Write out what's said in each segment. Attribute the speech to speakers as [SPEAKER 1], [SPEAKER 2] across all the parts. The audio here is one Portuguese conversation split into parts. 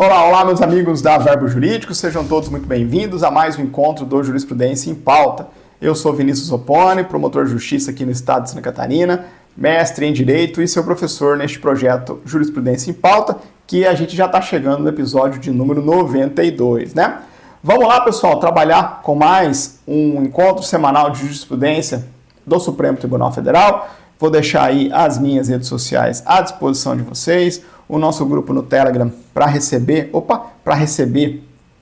[SPEAKER 1] Olá, olá, meus amigos da Verbo Jurídico, sejam todos muito bem-vindos a mais um encontro do Jurisprudência em Pauta. Eu sou Vinícius Oppone, promotor de justiça aqui no estado de Santa Catarina, mestre em Direito e seu professor neste projeto Jurisprudência em Pauta, que a gente já está chegando no episódio de número 92, né? Vamos lá, pessoal, trabalhar com mais um encontro semanal de jurisprudência do Supremo Tribunal Federal. Vou deixar aí as minhas redes sociais à disposição de vocês, o nosso grupo no Telegram para receber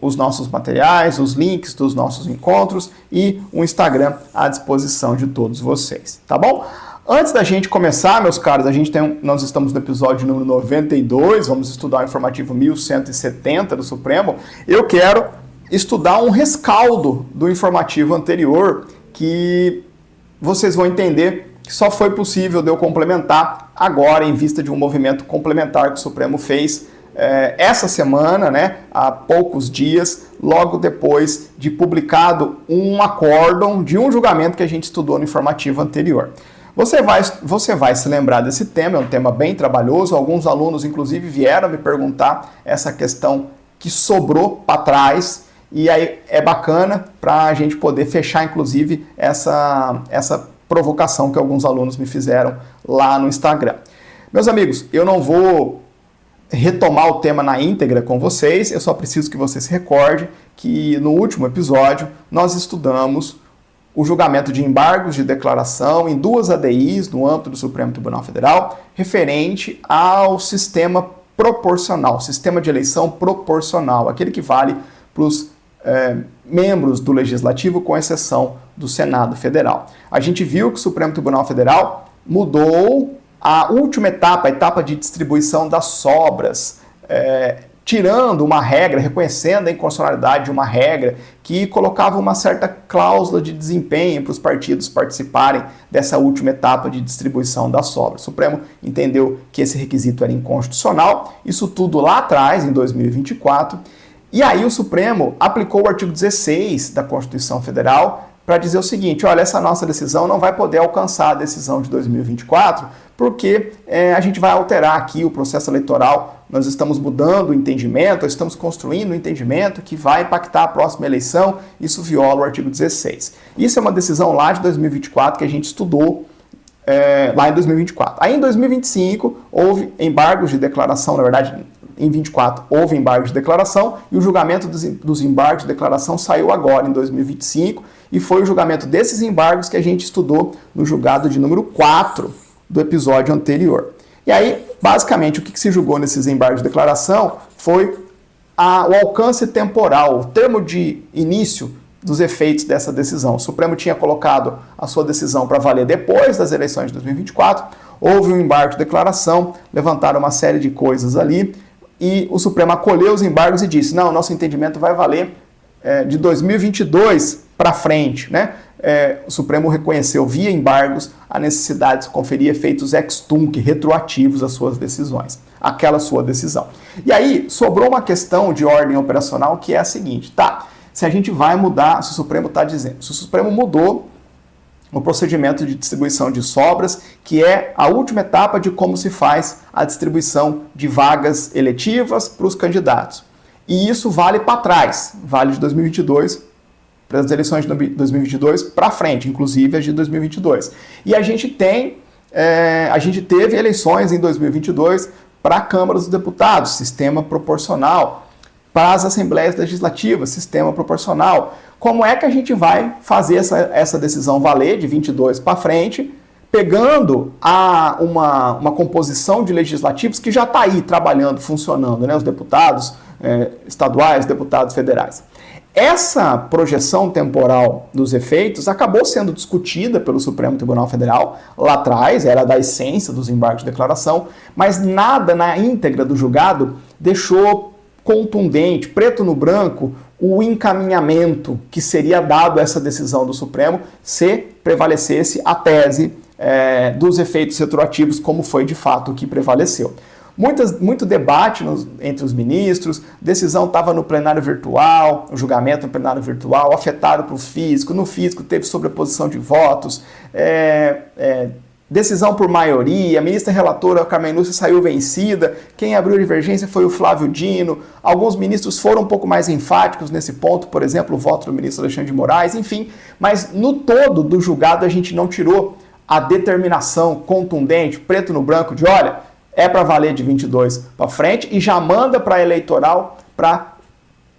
[SPEAKER 1] os nossos materiais, os links dos nossos encontros e o Instagram à disposição de todos vocês, tá bom? Antes da gente começar, meus caros, nós estamos no episódio número 92, vamos estudar o informativo 1170 do Supremo. Eu quero estudar um rescaldo do informativo anterior que vocês vão entender que só foi possível de eu complementar agora em vista de um movimento complementar que o Supremo fez essa semana, né, há poucos dias, logo depois de publicado um acórdão de um julgamento que a gente estudou no informativo anterior. Você vai se lembrar desse tema, é um tema bem trabalhoso, alguns alunos inclusive vieram me perguntar essa questão que sobrou para trás, e aí é bacana para a gente poder fechar inclusive essa provocação que alguns alunos me fizeram lá no Instagram. Meus amigos, eu não vou retomar o tema na íntegra com vocês, eu só preciso que você se recorde que no último episódio nós estudamos o julgamento de embargos de declaração em duas ADIs no âmbito do Supremo Tribunal Federal, referente ao sistema proporcional, sistema de eleição proporcional, aquele que vale para os membros do Legislativo, com exceção do Senado Federal. A gente viu que o Supremo Tribunal Federal mudou a última etapa, a etapa de distribuição das sobras, tirando uma regra, reconhecendo a inconstitucionalidade de uma regra que colocava uma certa cláusula de desempenho para os partidos participarem dessa última etapa de distribuição das sobras. O Supremo entendeu que esse requisito era inconstitucional, isso tudo lá atrás, em 2024, e aí o Supremo aplicou o artigo 16 da Constituição Federal para dizer o seguinte: olha, essa nossa decisão não vai poder alcançar a decisão de 2024, porque a gente vai alterar aqui o processo eleitoral, nós estamos mudando o entendimento, nós estamos construindo um entendimento que vai impactar a próxima eleição, isso viola o artigo 16. Isso é uma decisão lá de 2024 que a gente estudou lá em 2024. Aí em 2025 houve embargos de declaração, na verdade em 24 houve embargos de declaração e o julgamento dos embargos de declaração saiu agora em 2025 e foi o julgamento desses embargos que a gente estudou no julgado de número 4 do episódio anterior. E aí, basicamente, o que se julgou nesses embargos de declaração foi o alcance temporal, o termo de início dos efeitos dessa decisão. O Supremo tinha colocado a sua decisão para valer depois das eleições de 2024, houve um embargo de declaração, levantaram uma série de coisas ali, e o Supremo acolheu os embargos e disse: não, nosso entendimento vai valer de 2022 para frente, né? O Supremo reconheceu via embargos a necessidade de conferir efeitos ex tunc, retroativos às suas decisões, aquela sua decisão. E aí sobrou uma questão de ordem operacional que é a seguinte: tá, se a gente vai mudar, se o Supremo está dizendo, se o Supremo mudou o procedimento de distribuição de sobras, que é a última etapa de como se faz a distribuição de vagas eletivas para os candidatos. E isso vale para trás, vale de 2022, para as eleições de 2022 para frente, inclusive as de 2022. E a gente teve eleições em 2022 para a Câmara dos Deputados, sistema proporcional, para as Assembleias Legislativas, sistema proporcional. Como é que a gente vai fazer essa decisão valer de 22 para frente, pegando uma composição de legislativos que já está aí trabalhando, funcionando, né? Os deputados estaduais, deputados federais. Essa projeção temporal dos efeitos acabou sendo discutida pelo Supremo Tribunal Federal lá atrás, era da essência dos embargos de declaração, mas nada na íntegra do julgado deixou contundente, preto no branco, o encaminhamento que seria dado a essa decisão do Supremo se prevalecesse a tese dos efeitos retroativos, como foi de fato o que prevaleceu. Muito debate entre os ministros, decisão estava no plenário virtual, o julgamento no plenário virtual, afetado para o físico, no físico teve sobreposição de votos, decisão por maioria, a ministra relatora Carmen Lúcia saiu vencida, quem abriu a divergência foi o Flávio Dino, alguns ministros foram um pouco mais enfáticos nesse ponto, por exemplo, o voto do ministro Alexandre de Moraes, enfim, mas no todo do julgado a gente não tirou a determinação contundente, preto no branco, de olha, é para valer de 22 para frente e já manda para a eleitoral para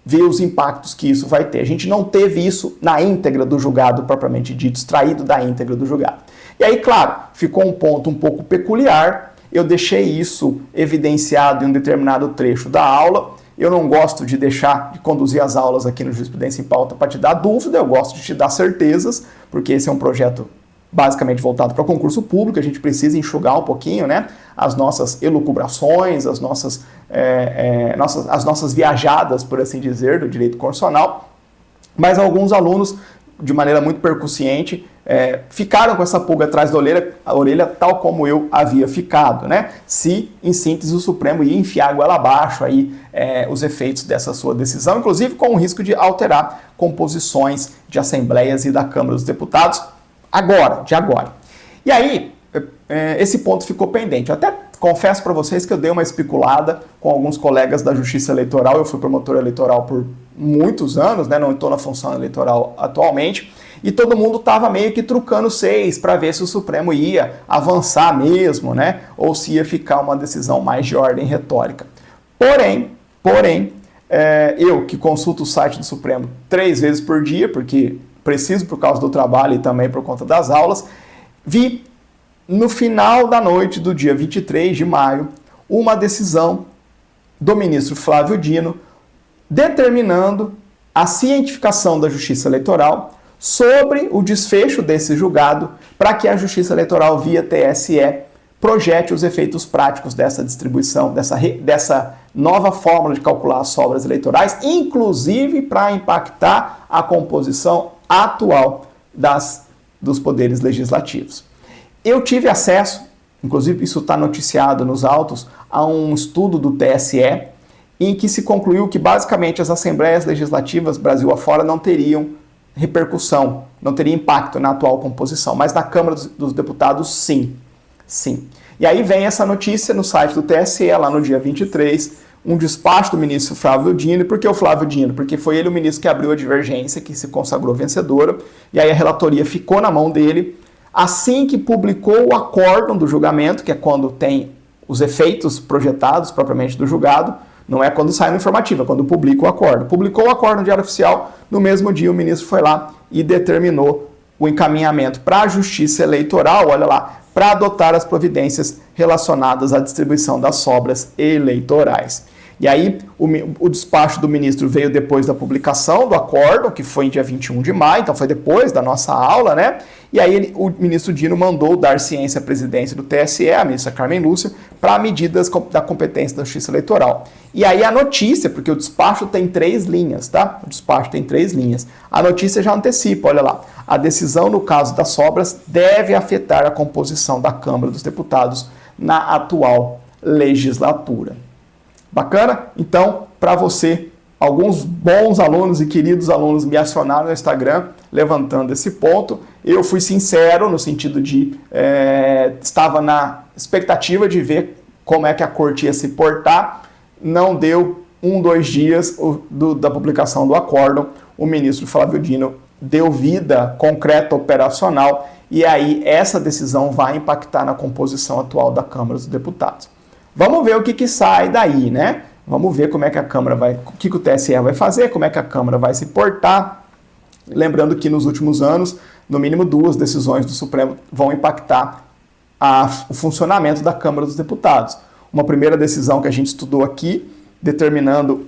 [SPEAKER 1] ver os impactos que isso vai ter. A gente não teve isso na íntegra do julgado propriamente dito, extraído da íntegra do julgado. E aí, claro, ficou um ponto um pouco peculiar, eu deixei isso evidenciado em um determinado trecho da aula. Eu não gosto de conduzir as aulas aqui no Jurisprudência em Pauta para te dar dúvida, eu gosto de te dar certezas, porque esse é um projeto basicamente voltado para concurso público, a gente precisa enxugar um pouquinho, né, as nossas elucubrações, as nossas viajadas, por assim dizer, do direito constitucional, mas alguns alunos, de maneira muito percussiente, ficaram com essa pulga atrás da orelha, tal como eu havia ficado, né, se, em síntese, o Supremo ia enfiar a goela abaixo aí, os efeitos dessa sua decisão, inclusive com o risco de alterar composições de assembleias e da Câmara dos Deputados, de agora. E aí, esse ponto ficou pendente. Eu até confesso para vocês que eu dei uma especulada com alguns colegas da Justiça Eleitoral. Eu fui promotor eleitoral por muitos anos, né? Não estou na função eleitoral atualmente. E todo mundo estava meio que trucando 6 para ver se o Supremo ia avançar mesmo, né? Ou se ia ficar uma decisão mais de ordem retórica. Porém, eu que consulto o site do Supremo 3 vezes por dia, porque preciso por causa do trabalho e também por conta das aulas, vi no final da noite do dia 23 de maio uma decisão do ministro Flávio Dino determinando a cientificação da Justiça Eleitoral sobre o desfecho desse julgado para que a Justiça Eleitoral via TSE projete os efeitos práticos dessa distribuição, dessa nova fórmula de calcular as sobras eleitorais, inclusive para impactar a composição atual dos poderes legislativos. Eu tive acesso, inclusive isso está noticiado nos autos, a um estudo do TSE em que se concluiu que basicamente as assembleias legislativas Brasil afora não teriam repercussão, não teria impacto na atual composição, mas na Câmara dos Deputados sim. E aí vem essa notícia no site do TSE, lá no dia 23, um despacho do ministro Flávio Dino. E por que o Flávio Dino? Porque foi ele o ministro que abriu a divergência, que se consagrou vencedora, e aí a relatoria ficou na mão dele. Assim que publicou o acórdão do julgamento, que é quando tem os efeitos projetados propriamente do julgado, não é quando sai no informativo, é quando publica o acórdão. Publicou o acórdão no Diário Oficial, no mesmo dia o ministro foi lá e determinou o encaminhamento para a Justiça Eleitoral, olha lá, para adotar as providências relacionadas à distribuição das sobras eleitorais. E aí, o despacho do ministro veio depois da publicação do acórdão, que foi em dia 21 de maio, então foi depois da nossa aula, né? E aí, o ministro Dino mandou dar ciência à presidência do TSE, a ministra Carmen Lúcia, para medidas da competência da Justiça Eleitoral. E aí, a notícia, porque o despacho tem 3 linhas, tá? O despacho tem 3 linhas. A notícia já antecipa, olha lá. A decisão no caso das sobras deve afetar a composição da Câmara dos Deputados na atual legislatura. Bacana? Então, para você, alguns bons alunos e queridos alunos me acionaram no Instagram levantando esse ponto. Eu fui sincero no sentido de estava na expectativa de ver como é que a corte ia se portar. Não deu 2 dias da publicação do acórdão. O ministro Flávio Dino deu vida concreta, operacional, e aí essa decisão vai impactar na composição atual da Câmara dos Deputados. Vamos ver o que sai daí, né? Vamos ver como é que a Câmara o que o TSE vai fazer, como é que a Câmara vai se portar. Lembrando que nos últimos anos, no mínimo 2 decisões do Supremo vão impactar o funcionamento da Câmara dos Deputados. Uma primeira decisão que a gente estudou aqui, determinando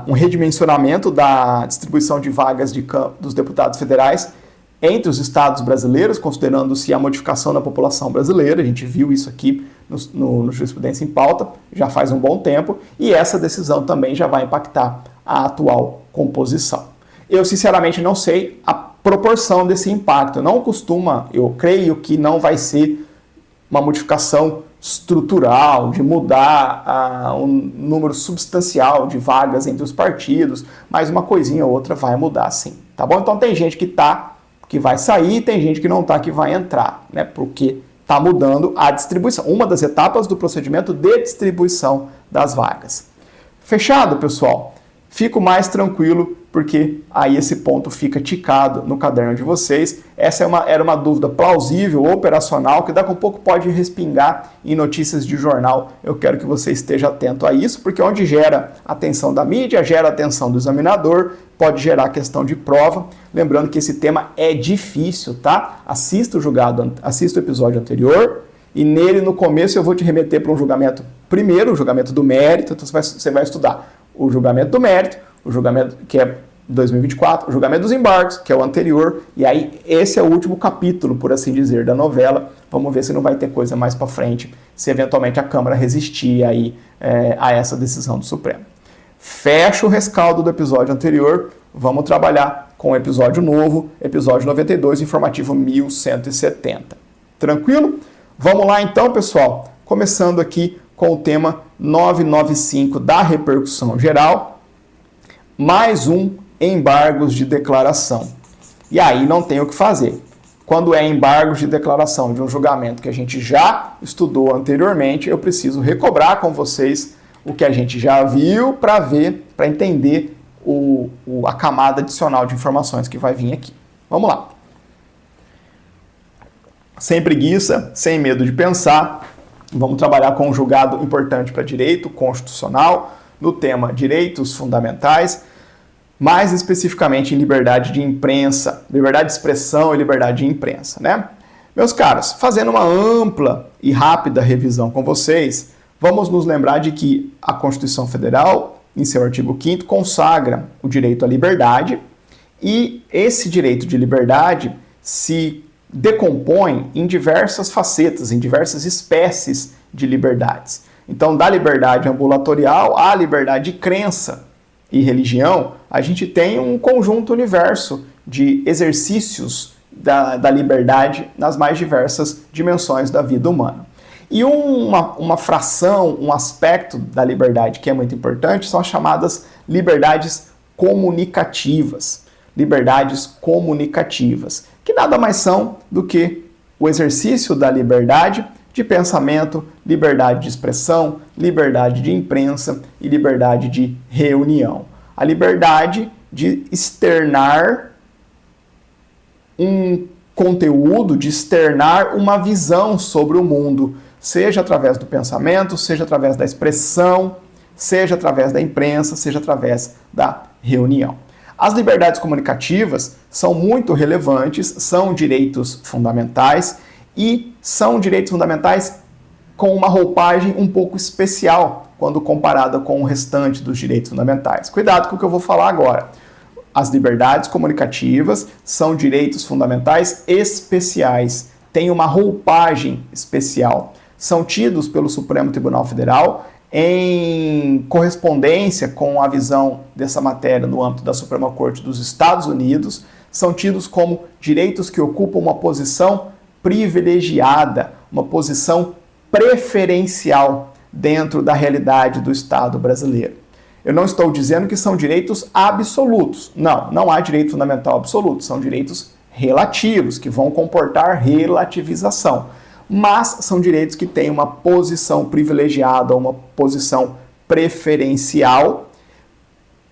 [SPEAKER 1] um redimensionamento da distribuição de vagas dos deputados federais entre os estados brasileiros, considerando-se a modificação da população brasileira. A gente viu isso aqui no Jurisprudência em Pauta já faz um bom tempo, e essa decisão também já vai impactar a atual composição. Eu, sinceramente, não sei a proporção desse impacto. Eu creio que não vai ser uma modificação estrutural, de mudar um número substancial de vagas entre os partidos, mas uma coisinha ou outra vai mudar sim, tá bom? Então tem gente que vai sair, tem gente que não tá, que vai entrar, né? Porque está mudando a distribuição, uma das etapas do procedimento de distribuição das vagas. Fechado, pessoal? Fico mais tranquilo porque aí esse ponto fica ticado no caderno de vocês. Essa era uma dúvida plausível, operacional, que daqui a pouco pode respingar em notícias de jornal. Eu quero que você esteja atento a isso, porque onde gera atenção da mídia, gera atenção do examinador, pode gerar questão de prova. Lembrando que esse tema é difícil, tá? Assista o episódio anterior e nele, no começo, eu vou te remeter para um julgamento, primeiro, o julgamento do mérito. Então você vai estudar o julgamento do mérito, o julgamento que é 2024, o julgamento dos embargos, que é o anterior, e aí esse é o último capítulo, por assim dizer, da novela. Vamos ver se não vai ter coisa mais para frente, se eventualmente a Câmara resistir aí, a essa decisão do Supremo. Fecha o rescaldo do episódio anterior, vamos trabalhar com o episódio novo, episódio 92, informativo 1170. Tranquilo? Vamos lá então, pessoal, começando aqui com o tema 995 da repercussão geral, mais um embargos de declaração. E aí não tem o que fazer. Quando é embargos de declaração de um julgamento que a gente já estudou anteriormente, eu preciso recobrar com vocês o que a gente já viu para entender a camada adicional de informações que vai vir aqui. Vamos lá. Sem preguiça, sem medo de pensar, vamos trabalhar com um julgado importante para direito constitucional, no tema direitos fundamentais, mais especificamente em liberdade de imprensa, liberdade de expressão e liberdade de imprensa, né? Meus caros, fazendo uma ampla e rápida revisão com vocês, vamos nos lembrar de que a Constituição Federal, em seu artigo 5º, consagra o direito à liberdade, e esse direito de liberdade se decompõe em diversas facetas, em diversas espécies de liberdades. Então, da liberdade ambulatorial à liberdade de crença e religião, a gente tem um conjunto universo de exercícios da liberdade nas mais diversas dimensões da vida humana. E uma fração, um aspecto da liberdade que é muito importante são as chamadas liberdades comunicativas. Liberdades comunicativas, que nada mais são do que o exercício da liberdade de pensamento, liberdade de expressão, liberdade de imprensa e liberdade de reunião. A liberdade de externar um conteúdo, de externar uma visão sobre o mundo, seja através do pensamento, seja através da expressão, seja através da imprensa, seja através da reunião. As liberdades comunicativas são muito relevantes, são direitos fundamentais e são direitos fundamentais com uma roupagem um pouco especial quando comparada com o restante dos direitos fundamentais. Cuidado com o que eu vou falar agora. As liberdades comunicativas são direitos fundamentais especiais, têm uma roupagem especial. São tidos pelo Supremo Tribunal Federal em correspondência com a visão dessa matéria no âmbito da Suprema Corte dos Estados Unidos, são tidos como direitos que ocupam uma posição privilegiada, uma posição preferencial dentro da realidade do Estado brasileiro. Eu não estou dizendo que são direitos absolutos. Não há direito fundamental absoluto, são direitos relativos, que vão comportar relativização. Mas são direitos que têm uma posição privilegiada, uma posição preferencial,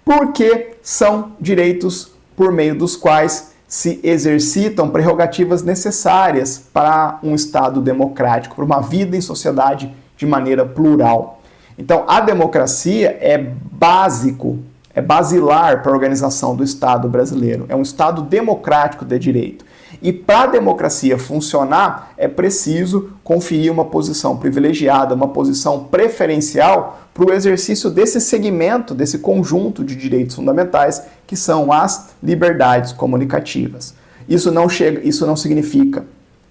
[SPEAKER 1] porque são direitos por meio dos quais se exercitam prerrogativas necessárias para um Estado democrático, para uma vida em sociedade de maneira plural. Então, a democracia é basilar para a organização do Estado brasileiro. É um Estado democrático de direito. E para a democracia funcionar, é preciso conferir uma posição privilegiada, uma posição preferencial para o exercício desse segmento, desse conjunto de direitos fundamentais, que são as liberdades comunicativas. Isso não significa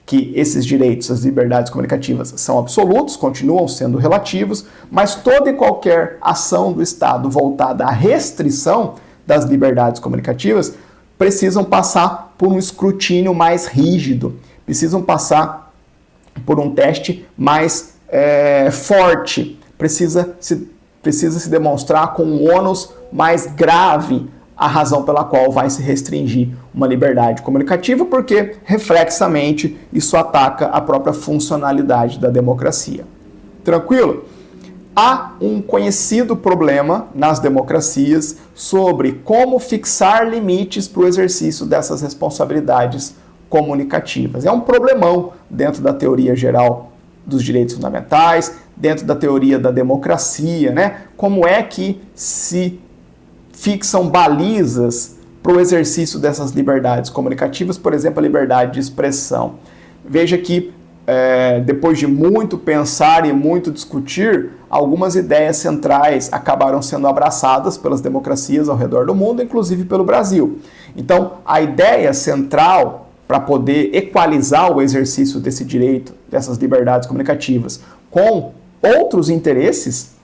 [SPEAKER 1] que esses direitos, as liberdades comunicativas, são absolutos, continuam sendo relativos, mas toda e qualquer ação do Estado voltada à restrição das liberdades comunicativas precisam passar por um escrutínio mais rígido, precisam passar por um teste mais forte, precisa se demonstrar com um ônus mais grave a razão pela qual vai se restringir uma liberdade comunicativa, porque, reflexamente, isso ataca a própria funcionalidade da democracia. Tranquilo? Há um conhecido problema nas democracias sobre como fixar limites para o exercício dessas responsabilidades comunicativas. É um problemão dentro da teoria geral dos direitos fundamentais, dentro da teoria da democracia, né? Como é que se fixam balizas para o exercício dessas liberdades comunicativas, por exemplo, a liberdade de expressão. Veja que, depois de muito pensar e muito discutir, algumas ideias centrais acabaram sendo abraçadas pelas democracias ao redor do mundo, inclusive pelo Brasil. Então, a ideia central para poder equalizar o exercício desse direito, dessas liberdades comunicativas, com outros interesses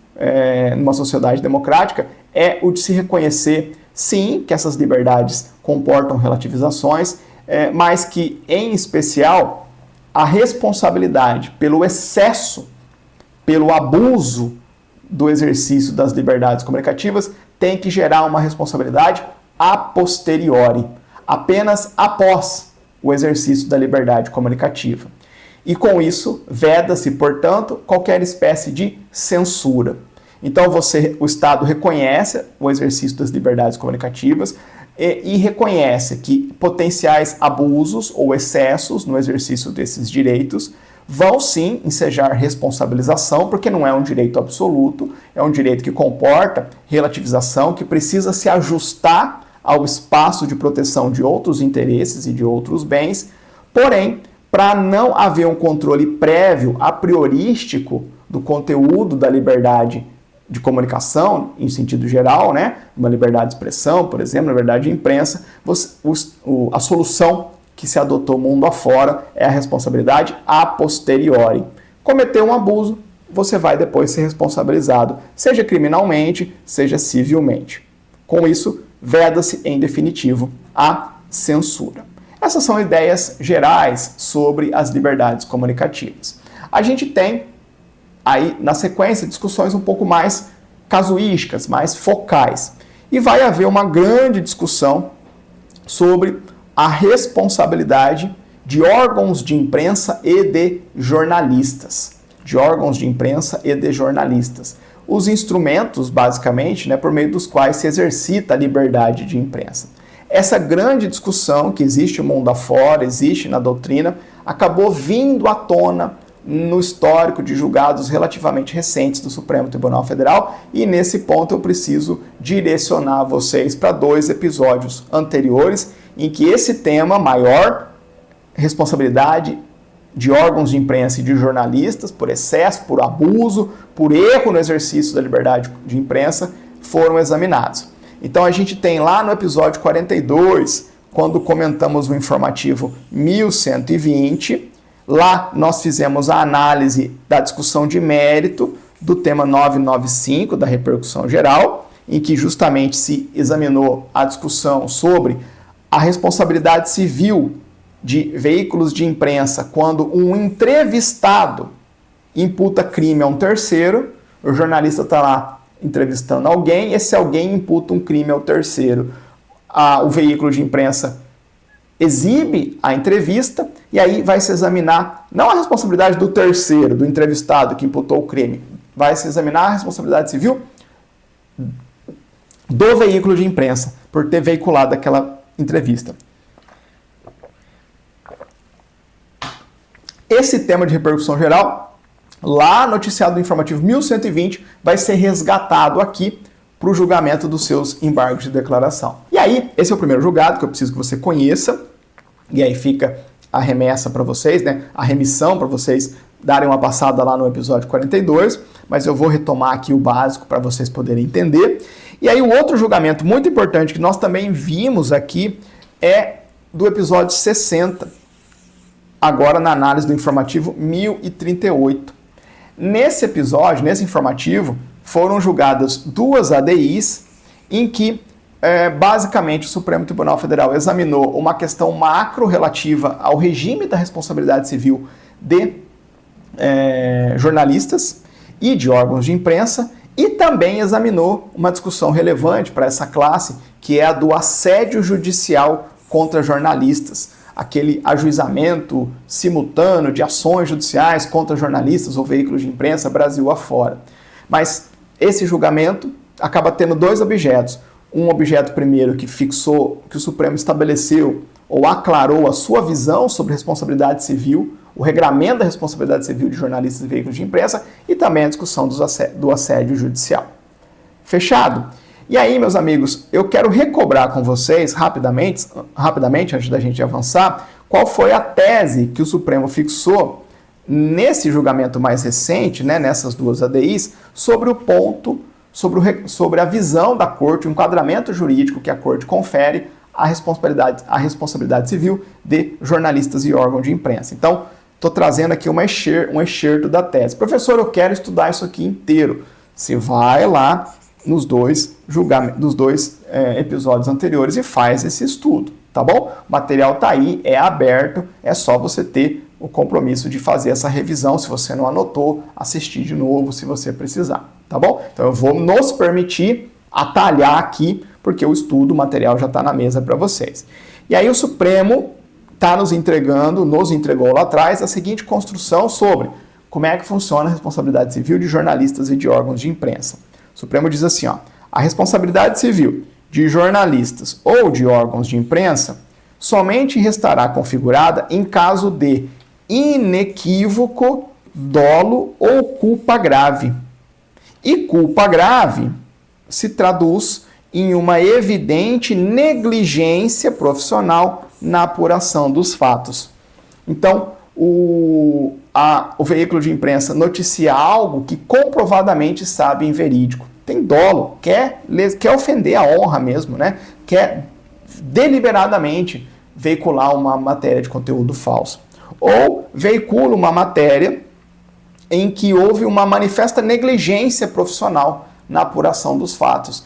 [SPEAKER 1] numa sociedade democrática, é o de se reconhecer, sim, que essas liberdades comportam relativizações, mas que, em especial, a responsabilidade pelo excesso, pelo abuso do exercício das liberdades comunicativas tem que gerar uma responsabilidade a posteriori, apenas após o exercício da liberdade comunicativa. E com isso, veda-se, portanto, qualquer espécie de censura. Então, o Estado reconhece o exercício das liberdades comunicativas e reconhece que potenciais abusos ou excessos no exercício desses direitos vão sim ensejar responsabilização, porque não é um direito absoluto, é um direito que comporta relativização, que precisa se ajustar ao espaço de proteção de outros interesses e de outros bens, porém, para não haver um controle prévio, a priorístico, do conteúdo da liberdade de comunicação, em sentido geral, né? Uma liberdade de expressão, por exemplo, liberdade de imprensa, a solução que se adotou mundo afora é a responsabilidade a posteriori. Cometeu um abuso, você vai depois ser responsabilizado, seja criminalmente, seja civilmente. Com isso, veda-se, em definitivo, a censura. Essas são ideias gerais sobre as liberdades comunicativas. A gente tem aí, na sequência, discussões um pouco mais casuísticas, mais focais. E vai haver uma grande discussão sobre a responsabilidade de órgãos de imprensa e de jornalistas. Os instrumentos, basicamente, né, por meio dos quais se exercita a liberdade de imprensa. Essa grande discussão que existe no mundo afora, existe na doutrina, acabou vindo à tona no histórico de julgados relativamente recentes do Supremo Tribunal Federal, e nesse ponto eu preciso direcionar vocês para 2 episódios anteriores em que esse tema, maior responsabilidade de órgãos de imprensa e de jornalistas por excesso, por abuso, por erro no exercício da liberdade de imprensa, foram examinados. Então a gente tem lá no episódio 42, quando comentamos o informativo 1120, lá nós fizemos a análise da discussão de mérito do tema 995 da repercussão geral, em que justamente se examinou a discussão sobre a responsabilidade civil de veículos de imprensa quando um entrevistado imputa crime a um terceiro, o jornalista está lá entrevistando alguém, esse alguém imputa um crime ao terceiro. O veículo de imprensa exibe a entrevista e aí vai se examinar não a responsabilidade do terceiro, do entrevistado que imputou o crime, vai se examinar a responsabilidade civil do veículo de imprensa por ter veiculado aquela entrevista. Esse tema de repercussão geral, lá noticiado no informativo 1120, vai ser resgatado aqui para o julgamento dos seus embargos de declaração. E aí, esse é o primeiro julgado que eu preciso que você conheça, e aí fica a remessa para vocês, né? A remissão para vocês darem uma passada lá no episódio 42, mas eu vou retomar aqui o básico para vocês poderem entender. E aí o outro julgamento muito importante que nós também vimos aqui é do episódio 60, agora na análise do informativo 1038. Nesse episódio, nesse informativo, foram julgadas 2 ADIs em que, basicamente, o Supremo Tribunal Federal examinou uma questão macro relativa ao regime da responsabilidade civil de jornalistas e de órgãos de imprensa, e também examinou uma discussão relevante para essa classe, que é a do assédio judicial contra jornalistas, aquele ajuizamento simultâneo de ações judiciais contra jornalistas ou veículos de imprensa Brasil afora. Mas esse julgamento acaba tendo dois objetos. Um objeto primeiro que fixou, que o Supremo estabeleceu ou aclarou a sua visão sobre responsabilidade civil, o regramento da responsabilidade civil de jornalistas e veículos de imprensa, e também a discussão do assédio judicial. Fechado? E aí, meus amigos, eu quero recobrar com vocês, rapidamente, antes da gente avançar, qual foi a tese que o Supremo fixou nesse julgamento mais recente, né, nessas duas ADIs, sobre o ponto, sobre a visão da Corte, o enquadramento jurídico que a Corte confere à responsabilidade civil de jornalistas e órgãos de imprensa. Então, estou trazendo aqui um excerto da tese. Professor, eu quero estudar isso aqui inteiro. Você vai lá nos dois episódios anteriores e faz esse estudo, tá bom? O material está aí, é aberto, é só você ter o compromisso de fazer essa revisão. Se você não anotou, assistir de novo se você precisar, tá bom? Então eu vou nos permitir atalhar aqui, porque o estudo, o material já está na mesa para vocês. E aí o Supremo nos entregou lá atrás a seguinte construção sobre como é que funciona a responsabilidade civil de jornalistas e de órgãos de imprensa. O Supremo diz assim, ó, a responsabilidade civil de jornalistas ou de órgãos de imprensa somente restará configurada em caso de inequívoco dolo ou culpa grave. E culpa grave se traduz em uma evidente negligência profissional na apuração dos fatos. Então, o veículo de imprensa noticia algo que comprovadamente sabe inverídico. Tem dolo, quer ofender a honra mesmo, né? Quer deliberadamente veicular uma matéria de conteúdo falso. Ou veicula uma matéria em que houve uma manifesta negligência profissional na apuração dos fatos.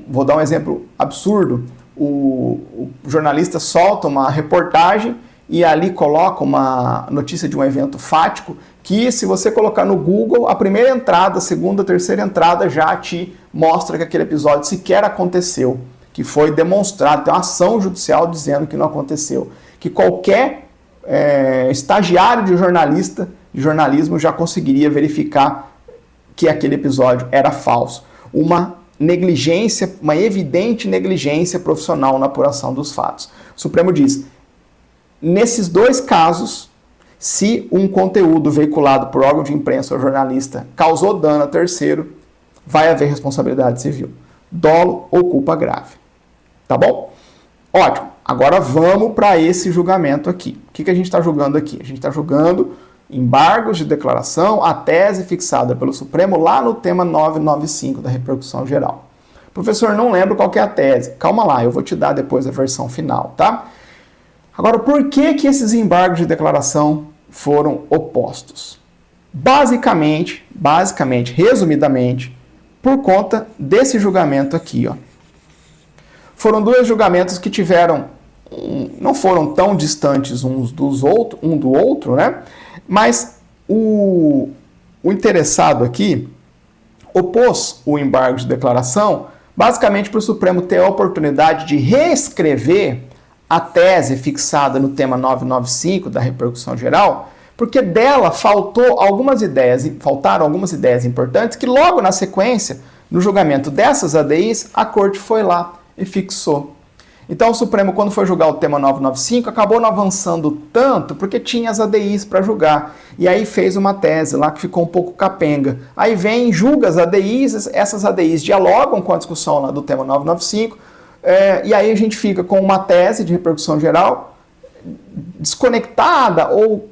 [SPEAKER 1] Vou dar um exemplo absurdo. O jornalista solta uma reportagem e ali coloca uma notícia de um evento fático que, se você colocar no Google, a primeira entrada, a segunda, a terceira entrada já te mostra que aquele episódio sequer aconteceu, que foi demonstrado, tem uma ação judicial dizendo que não aconteceu, que qualquer estagiário de jornalismo já conseguiria verificar que aquele episódio era falso. Uma evidente negligência profissional na apuração dos fatos. O Supremo diz, nesses dois casos, se um conteúdo veiculado por órgão de imprensa ou jornalista causou dano a terceiro, vai haver responsabilidade civil, dolo ou culpa grave. Tá bom? Ótimo. Agora vamos para esse julgamento aqui. O que a gente está julgando aqui? A gente está julgando embargos de declaração, a tese fixada pelo Supremo lá no tema 995 da repercussão geral. Professor, não lembro qual que é a tese. Calma lá, eu vou te dar depois a versão final, tá? Agora, por que esses embargos de declaração foram opostos? Basicamente, resumidamente, por conta desse julgamento aqui, ó. Foram dois julgamentos que não foram tão distantes um do outro, né? Mas o interessado aqui opôs o embargo de declaração basicamente para o Supremo ter a oportunidade de reescrever a tese fixada no tema 995 da repercussão geral, porque dela faltaram algumas ideias importantes que logo na sequência, no julgamento dessas ADIs, a Corte foi lá e fixou. Então o Supremo, quando foi julgar o tema 995, acabou não avançando tanto porque tinha as ADIs para julgar. E aí fez uma tese lá que ficou um pouco capenga. Aí vem, julga as ADIs, essas ADIs dialogam com a discussão lá do tema 995, e aí a gente fica com uma tese de repercussão geral desconectada ou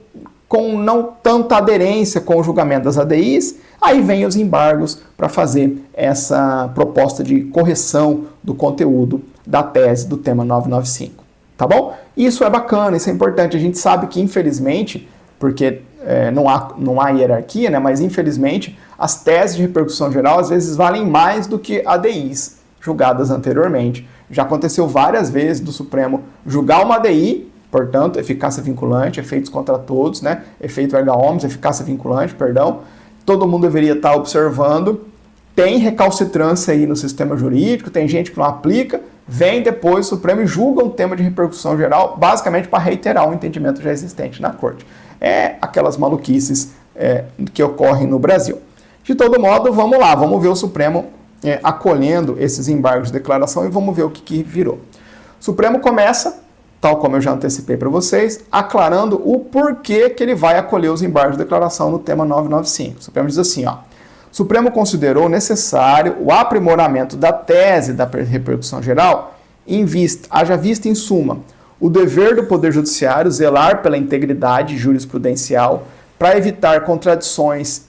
[SPEAKER 1] com não tanta aderência com o julgamento das ADIs. Aí vem os embargos para fazer essa proposta de correção do conteúdo da tese do tema 995, tá bom? Isso é bacana, isso é importante. A gente sabe que, infelizmente, porque não há hierarquia, né? Mas infelizmente as teses de repercussão geral às vezes valem mais do que ADIs julgadas anteriormente. Já aconteceu várias vezes do Supremo julgar uma ADI, portanto, eficácia vinculante, efeitos contra todos, né? Efeito erga omnes, eficácia vinculante, perdão. Todo mundo deveria estar observando tem recalcitrância aí no sistema jurídico, tem gente que não aplica, vem depois o Supremo e julga um tema de repercussão geral, basicamente para reiterar um entendimento já existente na Corte. É aquelas maluquices que ocorrem no Brasil. De todo modo, vamos lá, vamos ver o Supremo acolhendo esses embargos de declaração e vamos ver o que virou. O Supremo começa, tal como eu já antecipei para vocês, aclarando o porquê que ele vai acolher os embargos de declaração no tema 995. O Supremo diz assim, ó: o Supremo considerou necessário o aprimoramento da tese da repercussão geral, haja vista, em suma, o dever do Poder Judiciário zelar pela integridade jurisprudencial para evitar contradições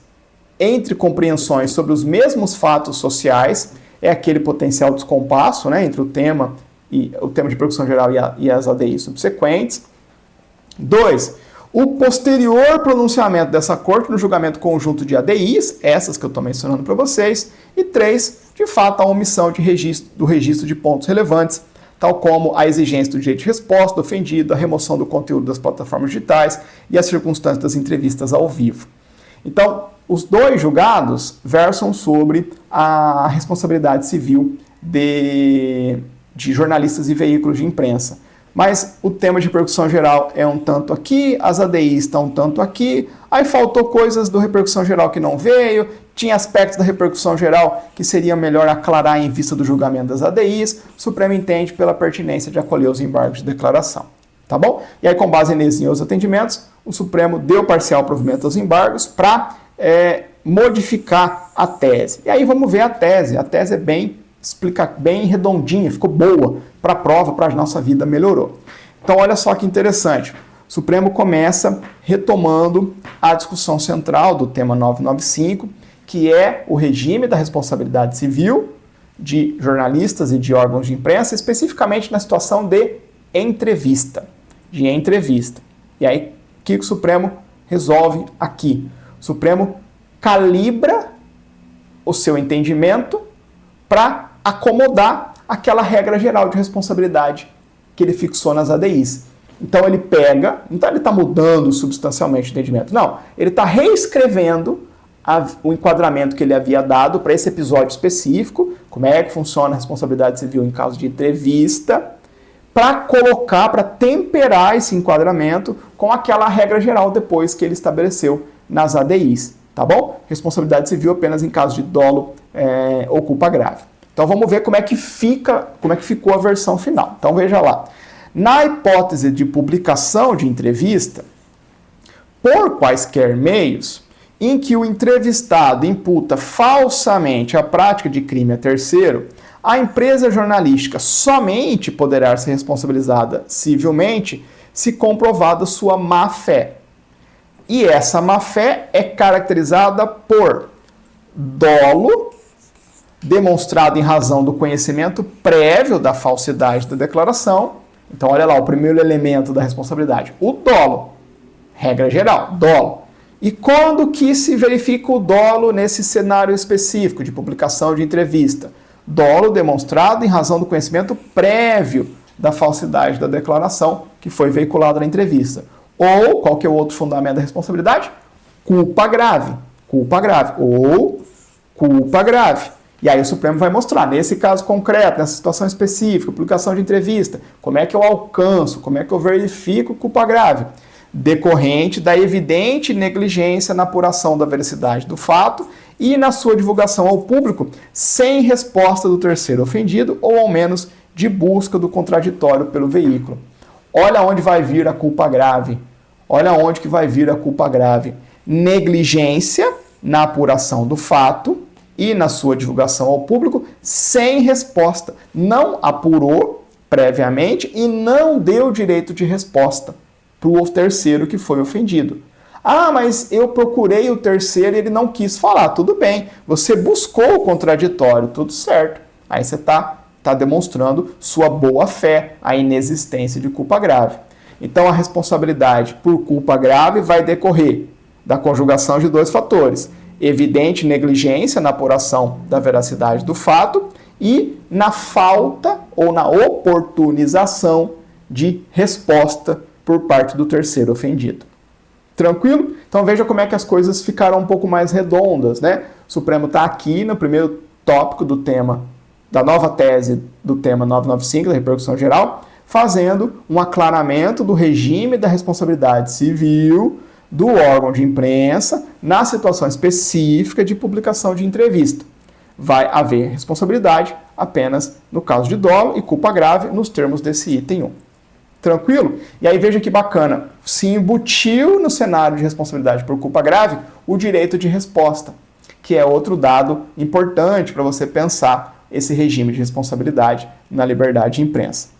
[SPEAKER 1] entre compreensões sobre os mesmos fatos sociais, é aquele potencial descompasso, né, entre o tema de repercussão geral e as ADIs subsequentes. 2. O posterior pronunciamento dessa Corte no julgamento conjunto de ADIs, essas que eu estou mencionando para vocês. E 3. De fato, a omissão do registro de pontos relevantes, tal como a exigência do direito de resposta do ofendido, a remoção do conteúdo das plataformas digitais e as circunstâncias das entrevistas ao vivo. Então, os dois julgados versam sobre a responsabilidade civil de jornalistas e veículos de imprensa. Mas o tema de repercussão geral é um tanto aqui, as ADIs estão um tanto aqui, aí faltou coisas do repercussão geral que não veio, tinha aspectos da repercussão geral que seria melhor aclarar em vista do julgamento das ADIs, o Supremo entende pela pertinência de acolher os embargos de declaração. Tá bom? E aí, com base nesses e outros atendimentos, o Supremo deu parcial provimento aos embargos para modificar a tese. E aí vamos ver a tese. A tese é bem redondinha, ficou boa para a prova, para a nossa vida melhorou. Então, olha só que interessante. O Supremo começa retomando a discussão central do tema 995, que é o regime da responsabilidade civil de jornalistas e de órgãos de imprensa, especificamente na situação de entrevista. E aí, o que o Supremo resolve aqui? O Supremo calibra o seu entendimento para acomodar aquela regra geral de responsabilidade que ele fixou nas ADIs. Então ele pega, então ele está mudando substancialmente o entendimento. Não, ele está reescrevendo o enquadramento que ele havia dado para esse episódio específico, como é que funciona a responsabilidade civil em caso de entrevista, para colocar, para temperar esse enquadramento com aquela regra geral depois que ele estabeleceu nas ADIs, tá bom? Responsabilidade civil apenas em caso de dolo ou culpa grave. Então vamos ver como é que ficou a versão final. Então veja lá. Na hipótese de publicação de entrevista, por quaisquer meios, em que o entrevistado imputa falsamente a prática de crime a terceiro, a empresa jornalística somente poderá ser responsabilizada civilmente se comprovada sua má-fé. E essa má-fé é caracterizada por dolo demonstrado em razão do conhecimento prévio da falsidade da declaração. Então, olha lá, o primeiro elemento da responsabilidade, o dolo. Regra geral, dolo. E quando que se verifica o dolo nesse cenário específico de publicação de entrevista? Dolo demonstrado em razão do conhecimento prévio da falsidade da declaração que foi veiculada na entrevista. Ou, qual que é o outro fundamento da responsabilidade? Culpa grave. Culpa grave. Ou culpa grave. E aí o Supremo vai mostrar, nesse caso concreto, nessa situação específica, publicação de entrevista, como é que eu alcanço, como é que eu verifico culpa grave? Decorrente da evidente negligência na apuração da veracidade do fato e na sua divulgação ao público sem resposta do terceiro ofendido ou, ao menos, de busca do contraditório pelo veículo. Olha onde vai vir a culpa grave. Olha onde que vai vir a culpa grave. Negligência na apuração do fato e na sua divulgação ao público sem resposta. Não apurou previamente e não deu direito de resposta para o terceiro que foi ofendido. Ah, mas eu procurei o terceiro e ele não quis falar. Tudo bem, você buscou o contraditório, tudo certo. Aí você está demonstrando sua boa-fé, a inexistência de culpa grave. Então a responsabilidade por culpa grave vai decorrer da conjugação de dois fatores: evidente negligência na apuração da veracidade do fato e na falta ou na oportunização de resposta por parte do terceiro ofendido. Tranquilo? Então veja como é que as coisas ficaram um pouco mais redondas, né? Supremo está aqui no primeiro tópico do tema, da nova tese do tema 995, da repercussão geral, fazendo um aclaramento do regime da responsabilidade civil do órgão de imprensa na situação específica de publicação de entrevista. Vai haver responsabilidade apenas no caso de dolo e culpa grave nos termos desse item 1. Tranquilo? E aí veja que bacana, se embutiu no cenário de responsabilidade por culpa grave o direito de resposta, que é outro dado importante para você pensar esse regime de responsabilidade na liberdade de imprensa.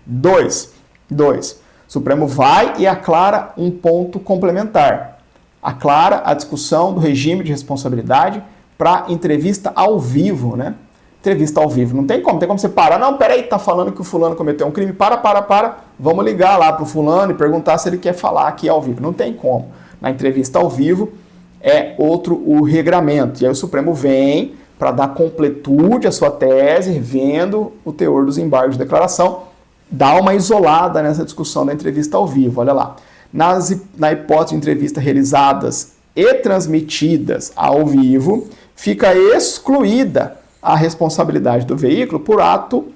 [SPEAKER 1] 2. O Supremo vai e aclara um ponto complementar. Aclara a discussão do regime de responsabilidade para entrevista ao vivo, né? Entrevista ao vivo. Não tem como você parar. Não, peraí, tá falando que o fulano cometeu um crime. Para. Vamos ligar lá pro fulano e perguntar se ele quer falar aqui ao vivo. Não tem como. Na entrevista ao vivo é outro o regramento. E aí o Supremo vem para dar completude à sua tese, vendo o teor dos embargos de declaração, dá uma isolada nessa discussão da entrevista ao vivo. Olha lá. Na hipótese de entrevista realizadas e transmitidas ao vivo, fica excluída a responsabilidade do veículo por ato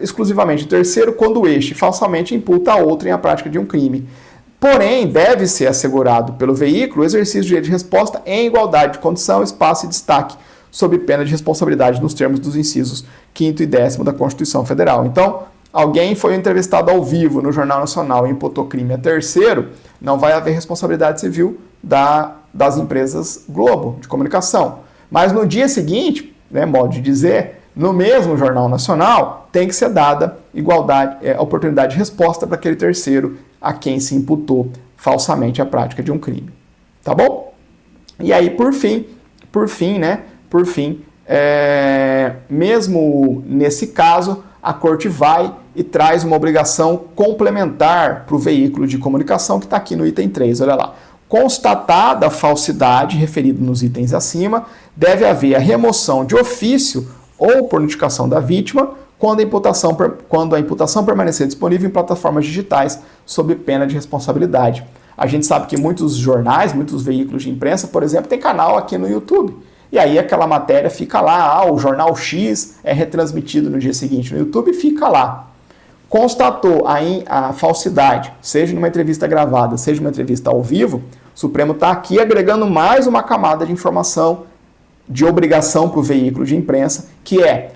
[SPEAKER 1] exclusivamente terceiro, quando este falsamente imputa a outrem a prática de um crime. Porém, deve ser assegurado pelo veículo o exercício de direito de resposta em igualdade de condição, espaço e destaque, sob pena de responsabilidade nos termos dos incisos 5º e 10º da Constituição Federal. Então, alguém foi entrevistado ao vivo no Jornal Nacional e imputou crime a terceiro, não vai haver responsabilidade civil das empresas Globo de comunicação. Mas no dia seguinte, modo de dizer, no mesmo Jornal Nacional, tem que ser dada oportunidade de resposta para aquele terceiro a quem se imputou falsamente a prática de um crime. Tá bom? E aí, por fim, mesmo nesse caso, a Corte vai e traz uma obrigação complementar para o veículo de comunicação que está aqui no item 3, olha lá. Constatada a falsidade referida nos itens acima, deve haver a remoção de ofício ou por notificação da vítima quando a imputação permanecer disponível em plataformas digitais sob pena de responsabilidade. A gente sabe que muitos jornais, muitos veículos de imprensa, por exemplo, tem canal aqui no YouTube. E aí aquela matéria fica lá, o jornal X é retransmitido no dia seguinte no YouTube e fica lá. Constatou a falsidade, seja numa entrevista gravada, seja numa entrevista ao vivo, o Supremo está aqui agregando mais uma camada de informação, de obrigação para o veículo de imprensa, que é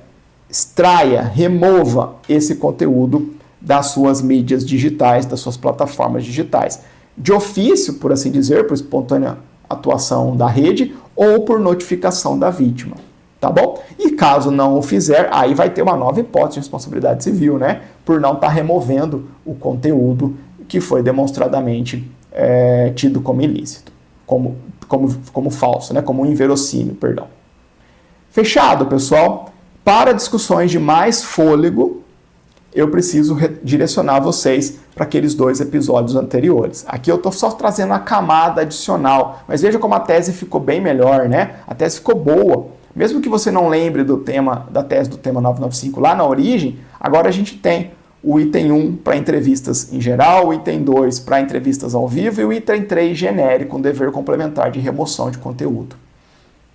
[SPEAKER 1] extraia, remova esse conteúdo das suas mídias digitais, das suas plataformas digitais. De ofício, por assim dizer, por espontânea atuação da rede ou por notificação da vítima. Tá bom? E caso não o fizer, aí vai ter uma nova hipótese de responsabilidade civil, né? Por não estar removendo o conteúdo que foi demonstradamente tido como ilícito, como falso, né? Como inverossímil, perdão. Fechado, pessoal? Para discussões de mais fôlego, eu preciso direcionar vocês para aqueles 2 episódios anteriores. Aqui eu estou só trazendo a camada adicional, mas veja como a tese ficou bem melhor, né? A tese ficou boa. Mesmo que você não lembre da tese do tema 995 lá na origem, agora a gente tem o item 1 para entrevistas em geral, o item 2 para entrevistas ao vivo e o item 3 genérico, um dever complementar de remoção de conteúdo.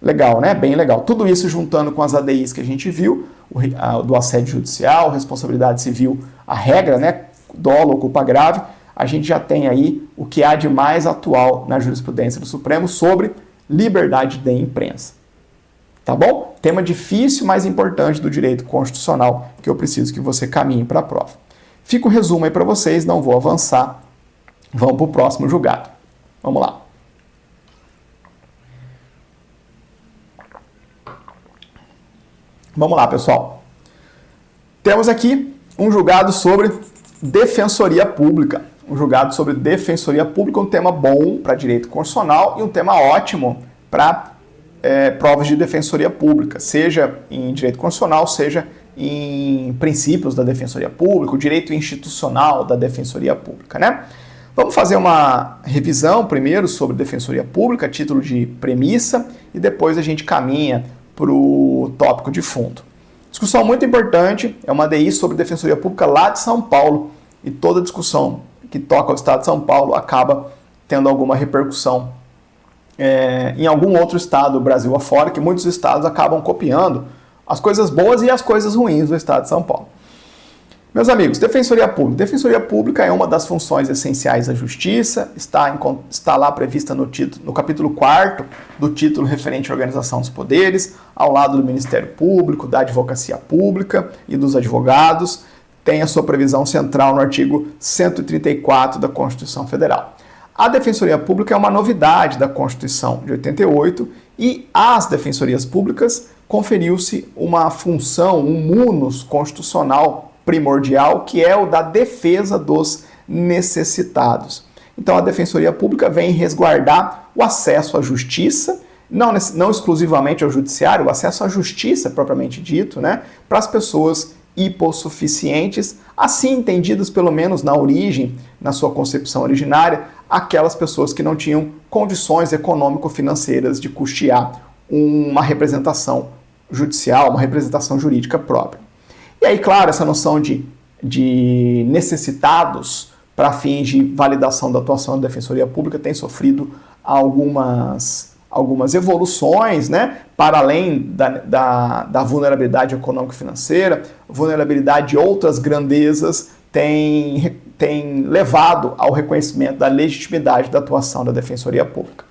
[SPEAKER 1] Legal, né? Bem legal. Tudo isso juntando com as ADIs que a gente viu, do assédio judicial, responsabilidade civil, a regra, né? Dolo ou culpa grave, a gente já tem aí o que há de mais atual na jurisprudência do Supremo sobre liberdade de imprensa. Tá bom? Tema difícil, mas importante do direito constitucional que eu preciso que você caminhe para a prova. Fica o resumo aí para vocês, não vou avançar. Vamos para o próximo julgado. Vamos lá. Vamos lá, pessoal. Temos aqui um julgado sobre defensoria pública. Um julgado sobre defensoria pública, um tema bom para direito constitucional e um tema ótimo para provas de defensoria pública, seja em direito constitucional, seja em princípios da defensoria pública, o direito institucional da defensoria pública, né? Vamos fazer uma revisão primeiro sobre defensoria pública, título de premissa, e depois a gente caminha para o tópico de fundo. Discussão muito importante, é uma DI sobre defensoria pública lá de São Paulo, e toda discussão que toca ao Estado de São Paulo acaba tendo alguma repercussão em algum outro estado do Brasil afora, que muitos estados acabam copiando as coisas boas e as coisas ruins do estado de São Paulo. Meus amigos, Defensoria Pública. Defensoria Pública é uma das funções essenciais da Justiça, está lá prevista no capítulo 4º do título referente à organização dos poderes, ao lado do Ministério Público, da Advocacia Pública e dos advogados. Tem a sua previsão central no artigo 134 da Constituição Federal. A Defensoria Pública é uma novidade da Constituição de 88 e às defensorias públicas conferiu-se uma função, um munus constitucional primordial, que é o da defesa dos necessitados. Então a Defensoria Pública vem resguardar o acesso à justiça, não exclusivamente ao judiciário, o acesso à justiça propriamente dito, né, para as pessoas hipossuficientes, assim entendidas pelo menos na origem, na sua concepção originária, aquelas pessoas que não tinham condições econômico-financeiras de custear uma representação judicial, uma representação jurídica própria. E aí, claro, essa noção de necessitados para fins de validação da atuação da Defensoria Pública tem sofrido algumas evoluções, né, para além da vulnerabilidade econômico-financeira, vulnerabilidade de outras grandezas tem levado ao reconhecimento da legitimidade da atuação da Defensoria Pública.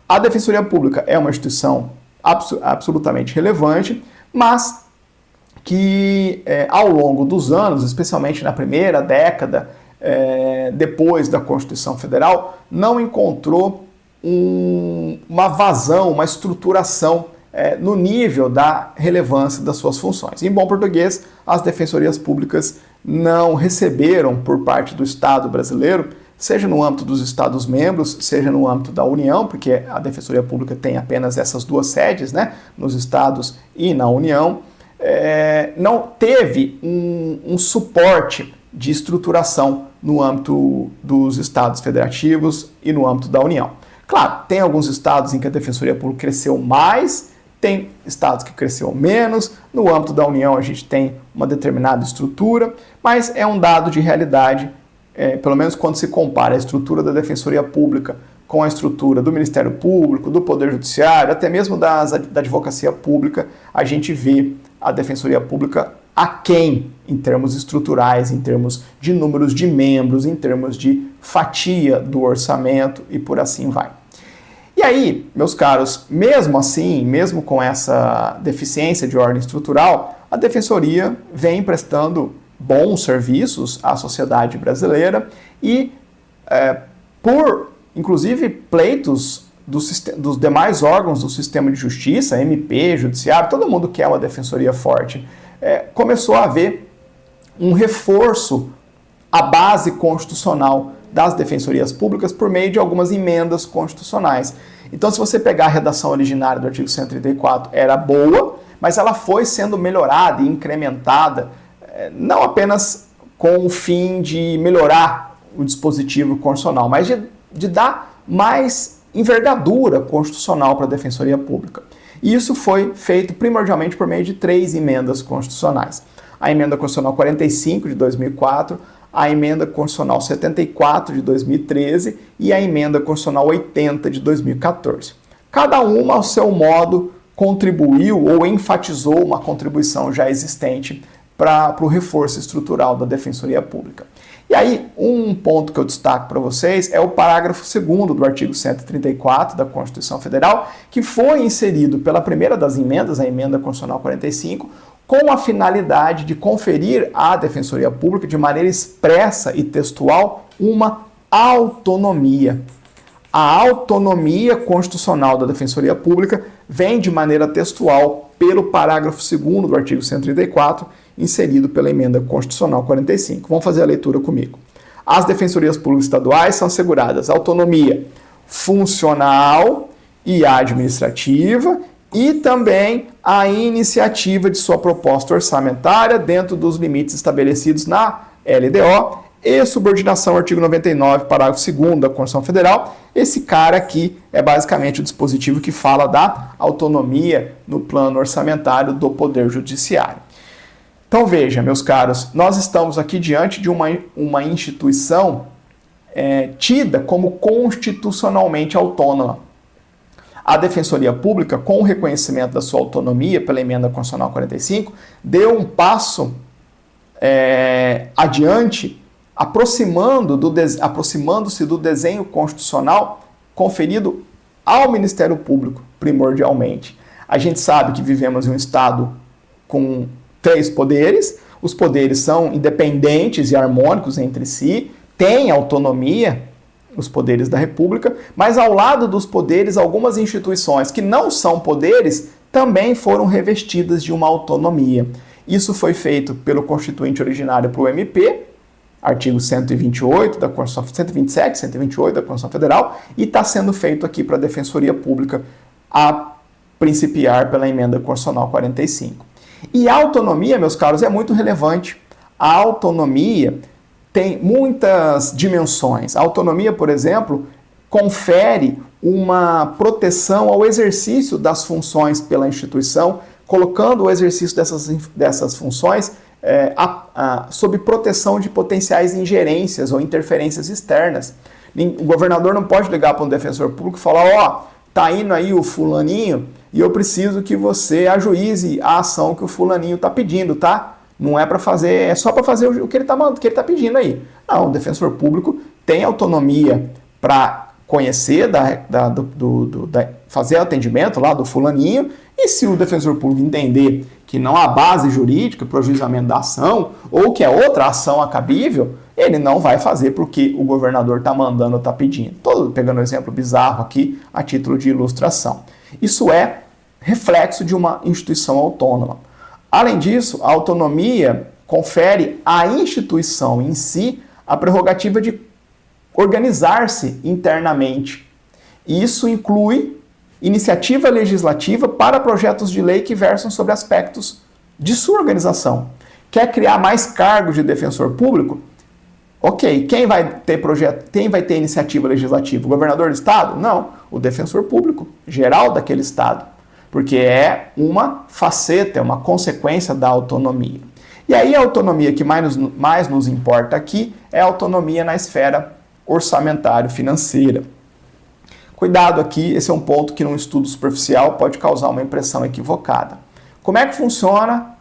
[SPEAKER 1] A Defensoria Pública é uma instituição absolutamente relevante, mas que ao longo dos anos, especialmente na primeira década depois da Constituição Federal, não encontrou uma vazão, uma estruturação no nível da relevância das suas funções. Em bom português, as defensorias públicas não receberam por parte do Estado brasileiro, seja no âmbito dos Estados-membros, seja no âmbito da União, porque a Defensoria Pública tem apenas essas duas sedes, né, nos Estados e na União, não teve um suporte de estruturação no âmbito dos estados federativos e no âmbito da União. Claro, tem alguns estados em que a Defensoria Pública cresceu mais, tem estados que cresceu menos, no âmbito da União a gente tem uma determinada estrutura, mas é um dado de realidade, pelo menos quando se compara a estrutura da Defensoria Pública com a estrutura do Ministério Público, do Poder Judiciário, até mesmo da Advocacia Pública, a gente vê a Defensoria Pública aquém em termos estruturais, em termos de números de membros, em termos de fatia do orçamento e por assim vai. E aí, meus caros, mesmo assim, mesmo com essa deficiência de ordem estrutural, a Defensoria vem prestando bons serviços à sociedade brasileira e por inclusive pleitos dos demais órgãos do sistema de justiça, MP, judiciário, todo mundo quer uma defensoria forte, começou a haver um reforço à base constitucional das defensorias públicas por meio de algumas emendas constitucionais. Então, se você pegar a redação originária do artigo 134, era boa, mas ela foi sendo melhorada e incrementada, não apenas com o fim de melhorar o dispositivo constitucional, mas de dar mais envergadura constitucional para a Defensoria Pública. E isso foi feito primordialmente por meio de 3 emendas constitucionais. A Emenda Constitucional 45 de 2004, a Emenda Constitucional 74 de 2013 e a Emenda Constitucional 80 de 2014. Cada uma, ao seu modo, contribuiu ou enfatizou uma contribuição já existente para o reforço estrutural da Defensoria Pública. E aí, um ponto que eu destaco para vocês é o parágrafo 2º do artigo 134 da Constituição Federal, que foi inserido pela primeira das emendas, a Emenda Constitucional 45, com a finalidade de conferir à Defensoria Pública, de maneira expressa e textual, uma autonomia. A autonomia constitucional da Defensoria Pública vem de maneira textual pelo parágrafo 2º do artigo 134, inserido pela Emenda Constitucional 45. Vamos fazer a leitura comigo. As defensorias públicas estaduais são asseguradas autonomia funcional e administrativa e também a iniciativa de sua proposta orçamentária dentro dos limites estabelecidos na LDO e subordinação ao artigo 99, parágrafo 2º da Constituição Federal. Esse cara aqui é basicamente o dispositivo que fala da autonomia no plano orçamentário do Poder Judiciário. Então veja, meus caros, nós estamos aqui diante de uma instituição tida como constitucionalmente autônoma. A Defensoria Pública, com o reconhecimento da sua autonomia pela Emenda Constitucional 45, deu um passo adiante, aproximando-se do desenho constitucional conferido ao Ministério Público, primordialmente. A gente sabe que vivemos em um Estado com 3 poderes, os poderes são independentes e harmônicos entre si, têm autonomia, os poderes da República, mas ao lado dos poderes, algumas instituições que não são poderes também foram revestidas de uma autonomia. Isso foi feito pelo Constituinte originário para o MP, artigo 128 da Constituição, 127, 128 da Constituição Federal, e está sendo feito aqui para a Defensoria Pública, a principiar pela Emenda Constitucional 45. E a autonomia, meus caros, é muito relevante. A autonomia tem muitas dimensões. A autonomia, por exemplo, confere uma proteção ao exercício das funções pela instituição, colocando o exercício dessas funções sob proteção de potenciais ingerências ou interferências externas. O governador não pode ligar para um defensor público e falar, tá indo aí o fulaninho e eu preciso que você ajuize a ação que o fulaninho está pedindo, tá? Não é para fazer, é só para fazer o que ele está pedindo aí. Não, o defensor público tem autonomia para conhecer, fazer atendimento lá do fulaninho, e se o defensor público entender que não há base jurídica para o ajuizamento da ação, ou que é outra ação acabível, ele não vai fazer porque o governador está mandando ou está pedindo. Estou pegando um exemplo bizarro aqui a título de ilustração. Isso é reflexo de uma instituição autônoma. Além disso, a autonomia confere à instituição em si a prerrogativa de organizar-se internamente. E isso inclui iniciativa legislativa para projetos de lei que versam sobre aspectos de sua organização. Quer criar mais cargos de defensor público? Ok, quem vai ter iniciativa legislativa? O governador do estado? Não, o defensor público geral daquele estado, porque é uma faceta, é uma consequência da autonomia. E aí a autonomia que mais nos importa aqui é a autonomia na esfera orçamentário-financeira. Cuidado aqui, esse é um ponto que num estudo superficial pode causar uma impressão equivocada. Como é que funciona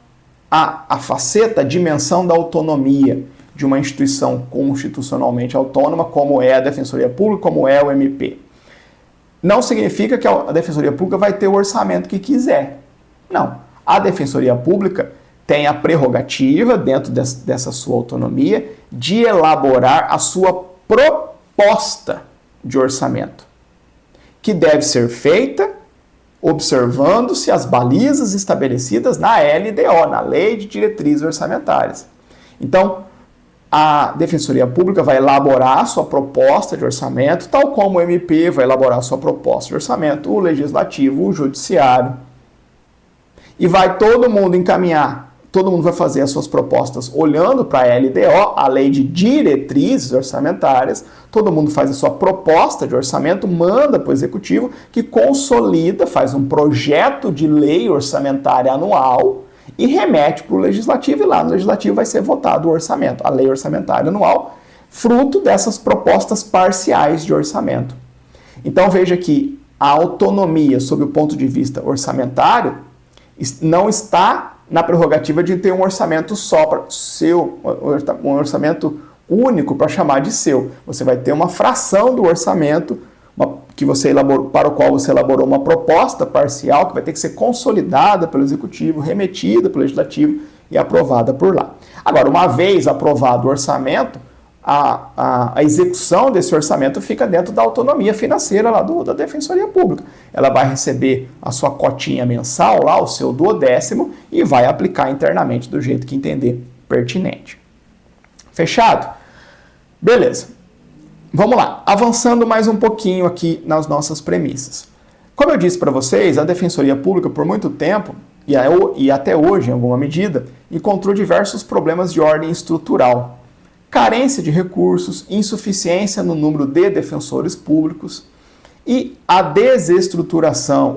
[SPEAKER 1] a faceta, a dimensão da autonomia de uma instituição constitucionalmente autônoma, como é a Defensoria Pública, como é o MP? Não significa que a Defensoria Pública vai ter o orçamento que quiser. Não. A Defensoria Pública tem a prerrogativa, dentro dessa sua autonomia, de elaborar a sua proposta de orçamento, que deve ser feita observando-se as balizas estabelecidas na LDO, na Lei de Diretrizes Orçamentárias. Então, a Defensoria Pública vai elaborar a sua proposta de orçamento, tal como o MP vai elaborar a sua proposta de orçamento, o Legislativo, o Judiciário. E vai todo mundo encaminhar, todo mundo vai fazer as suas propostas olhando para a LDO, a Lei de Diretrizes Orçamentárias, todo mundo faz a sua proposta de orçamento, manda para o Executivo, que consolida, faz um projeto de lei orçamentária anual, e remete para o Legislativo, e lá no Legislativo vai ser votado o orçamento, a lei orçamentária anual, fruto dessas propostas parciais de orçamento. Então veja que a autonomia, sob o ponto de vista orçamentário, não está na prerrogativa de ter um orçamento só para seu, um orçamento único para chamar de seu. Você vai ter uma fração do orçamento para o qual você elaborou uma proposta parcial que vai ter que ser consolidada pelo Executivo, remetida pelo Legislativo e aprovada por lá. Agora, uma vez aprovado o orçamento, a execução desse orçamento fica dentro da autonomia financeira lá da Defensoria Pública. Ela vai receber a sua cotinha mensal, lá, o seu duodécimo, e vai aplicar internamente do jeito que entender pertinente. Fechado? Beleza. Vamos lá, avançando mais um pouquinho aqui nas nossas premissas. Como eu disse para vocês, a Defensoria Pública, por muito tempo, e até hoje, em alguma medida, encontrou diversos problemas de ordem estrutural. Carência de recursos, insuficiência no número de defensores públicos e a desestruturação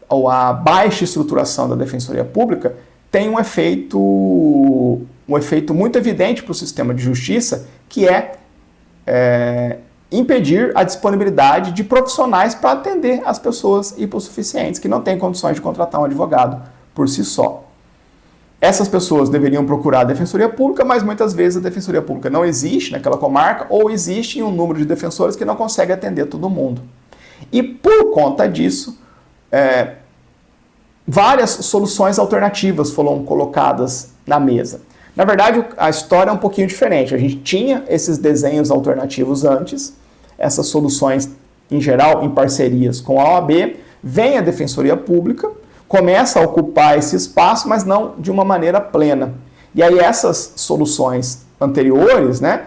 [SPEAKER 1] ou a baixa estruturação da Defensoria Pública tem um efeito muito evidente para o sistema de justiça, que é impedir a disponibilidade de profissionais para atender as pessoas hipossuficientes que não têm condições de contratar um advogado por si só. Essas pessoas deveriam procurar a Defensoria Pública, mas muitas vezes a Defensoria Pública não existe naquela comarca ou existe em um número de defensores que não consegue atender todo mundo. E por conta disso, várias soluções alternativas foram colocadas na mesa. Na verdade, a história é um pouquinho diferente. A gente tinha esses desenhos alternativos antes, essas soluções, em geral, em parcerias com a OAB, vem a Defensoria Pública, começa a ocupar esse espaço, mas não de uma maneira plena. E aí essas soluções anteriores, né,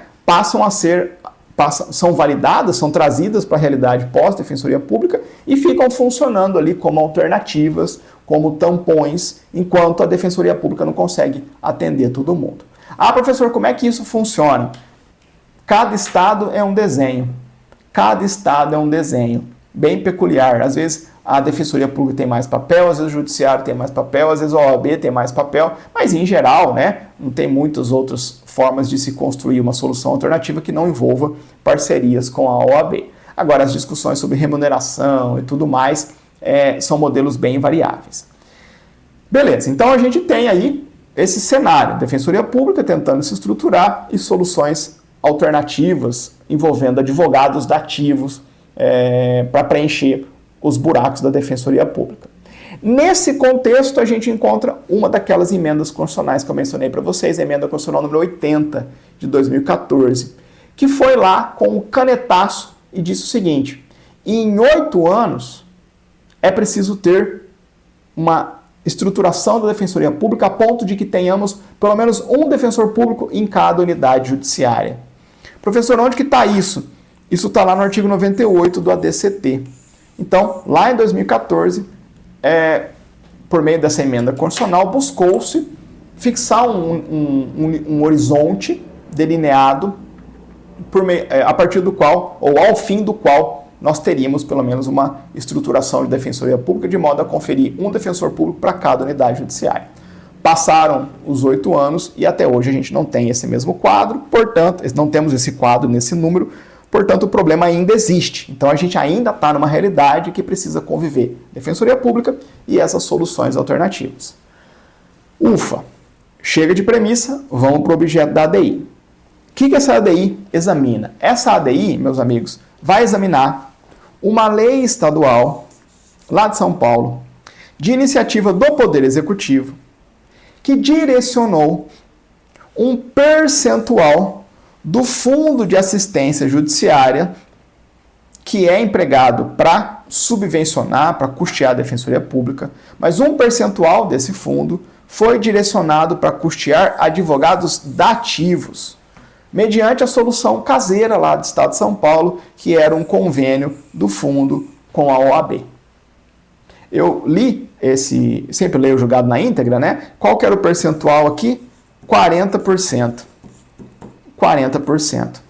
[SPEAKER 1] são validadas, são trazidas para a realidade pós-Defensoria Pública e ficam funcionando ali como alternativas, como tampões, enquanto a Defensoria Pública não consegue atender todo mundo. Ah, professor, como é que isso funciona? Cada estado é um desenho. Cada estado é um desenho bem peculiar. Às vezes a Defensoria Pública tem mais papel, às vezes o Judiciário tem mais papel, às vezes a OAB tem mais papel, mas em geral, né, não tem muitas outras formas de se construir uma solução alternativa que não envolva parcerias com a OAB. Agora, as discussões sobre remuneração e tudo mais são modelos bem variáveis. Beleza, então a gente tem aí esse cenário, Defensoria Pública tentando se estruturar e soluções alternativas envolvendo advogados dativos para preencher os buracos da Defensoria Pública. Nesse contexto, a gente encontra uma daquelas emendas constitucionais que eu mencionei para vocês, a emenda constitucional número 80 de 2014, que foi lá com um canetaço e disse o seguinte: em 8 anos é preciso ter uma estruturação da Defensoria Pública a ponto de que tenhamos pelo menos um defensor público em cada unidade judiciária. Professor, onde que está isso? Isso está lá no artigo 98 do ADCT. Então, lá em 2014, por meio dessa emenda constitucional, buscou-se fixar um horizonte delineado a partir do qual, ou ao fim do qual, nós teríamos pelo menos uma estruturação de Defensoria Pública de modo a conferir um defensor público para cada unidade judiciária. Passaram os 8 anos e até hoje a gente não tem esse mesmo quadro, portanto, não temos esse quadro nesse número, portanto o problema ainda existe. Então a gente ainda está numa realidade que precisa conviver Defensoria Pública e essas soluções alternativas. Ufa! Chega de premissa, vamos para o objeto da ADI. O que essa ADI examina? Essa ADI, meus amigos, vai examinar uma lei estadual, lá de São Paulo, de iniciativa do Poder Executivo, que direcionou um percentual do Fundo de Assistência Judiciária que é empregado para subvencionar, para custear a Defensoria Pública, mas um percentual desse fundo foi direcionado para custear advogados dativos, mediante a solução caseira lá do Estado de São Paulo, que era um convênio do fundo com a OAB. Eu li sempre leio o julgado na íntegra, né? Qual que era o percentual aqui? 40%. 40%.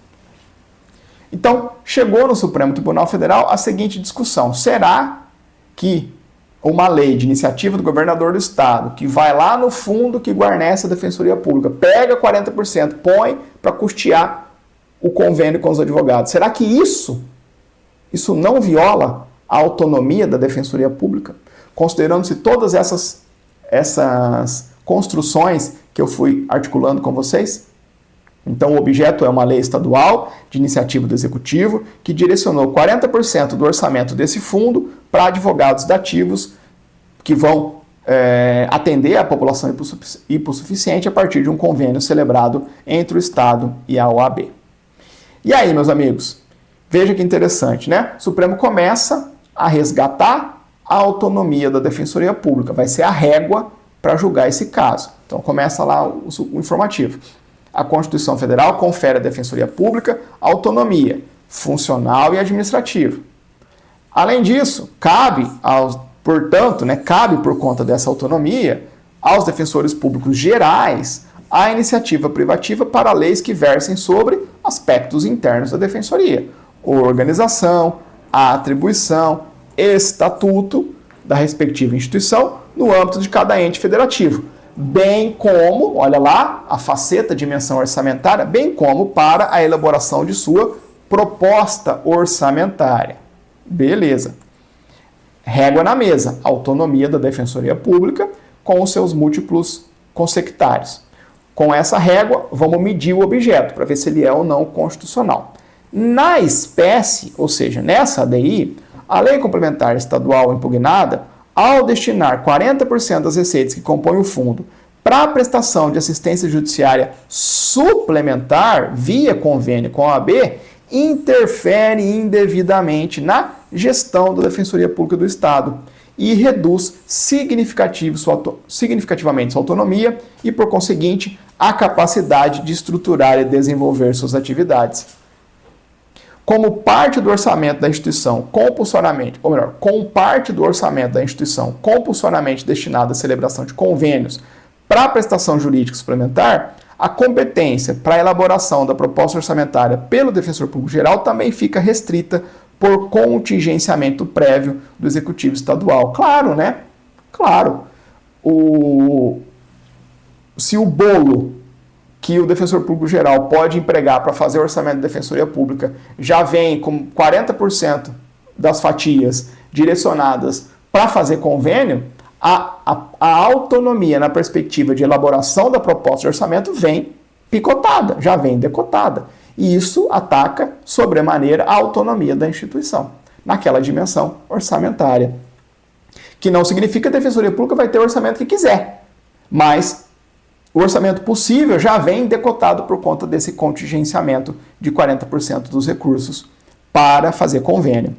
[SPEAKER 1] Então, chegou no Supremo Tribunal Federal a seguinte discussão: será que uma lei de iniciativa do governador do estado, que vai lá no fundo que guarnece a Defensoria Pública, pega 40%, põe para custear o convênio com os advogados, será que isso não viola a autonomia da Defensoria Pública? Considerando-se todas essas construções que eu fui articulando com vocês? Então, o objeto é uma lei estadual de iniciativa do Executivo que direcionou 40% do orçamento desse fundo para advogados dativos que vão atender a população hipossuficiente a partir de um convênio celebrado entre o Estado e a OAB. E aí, meus amigos, veja que interessante, né? O Supremo começa a resgatar a autonomia da Defensoria Pública, vai ser a régua para julgar esse caso. Então, começa lá o informativo. A Constituição Federal confere à Defensoria Pública autonomia funcional e administrativa. Além disso, cabe por conta dessa autonomia aos defensores públicos gerais a iniciativa privativa para leis que versem sobre aspectos internos da Defensoria, organização, a atribuição, estatuto da respectiva instituição no âmbito de cada ente federativo, bem como, olha lá, a faceta dimensão orçamentária, bem como para a elaboração de sua proposta orçamentária. Beleza. Régua na mesa, autonomia da Defensoria Pública com os seus múltiplos consectários. Com essa régua, vamos medir o objeto para ver se ele é ou não constitucional. Na espécie, ou seja, nessa ADI, a lei complementar estadual impugnada, ao destinar 40% das receitas que compõem o fundo para a prestação de assistência judiciária suplementar via convênio com a OAB, interfere indevidamente na gestão da Defensoria Pública do Estado e reduz significativamente sua autonomia e, por conseguinte, a capacidade de estruturar e desenvolver suas atividades. Como parte do orçamento da instituição compulsoriamente, ou melhor, com parte do orçamento da instituição compulsoriamente destinado à celebração de convênios para a prestação jurídica suplementar, a competência para a elaboração da proposta orçamentária pelo Defensor Público Geral também fica restrita por contingenciamento prévio do Executivo Estadual. Claro, né? Claro. Se o bolo que o Defensor Público Geral pode empregar para fazer o orçamento da Defensoria Pública já vem com 40% das fatias direcionadas para fazer convênio, a autonomia na perspectiva de elaboração da proposta de orçamento vem picotada, já vem decotada. E isso ataca sobremaneira a autonomia da instituição, naquela dimensão orçamentária. Que não significa que a Defensoria Pública vai ter o orçamento que quiser, mas o orçamento possível já vem decotado por conta desse contingenciamento de 40% dos recursos para fazer convênio.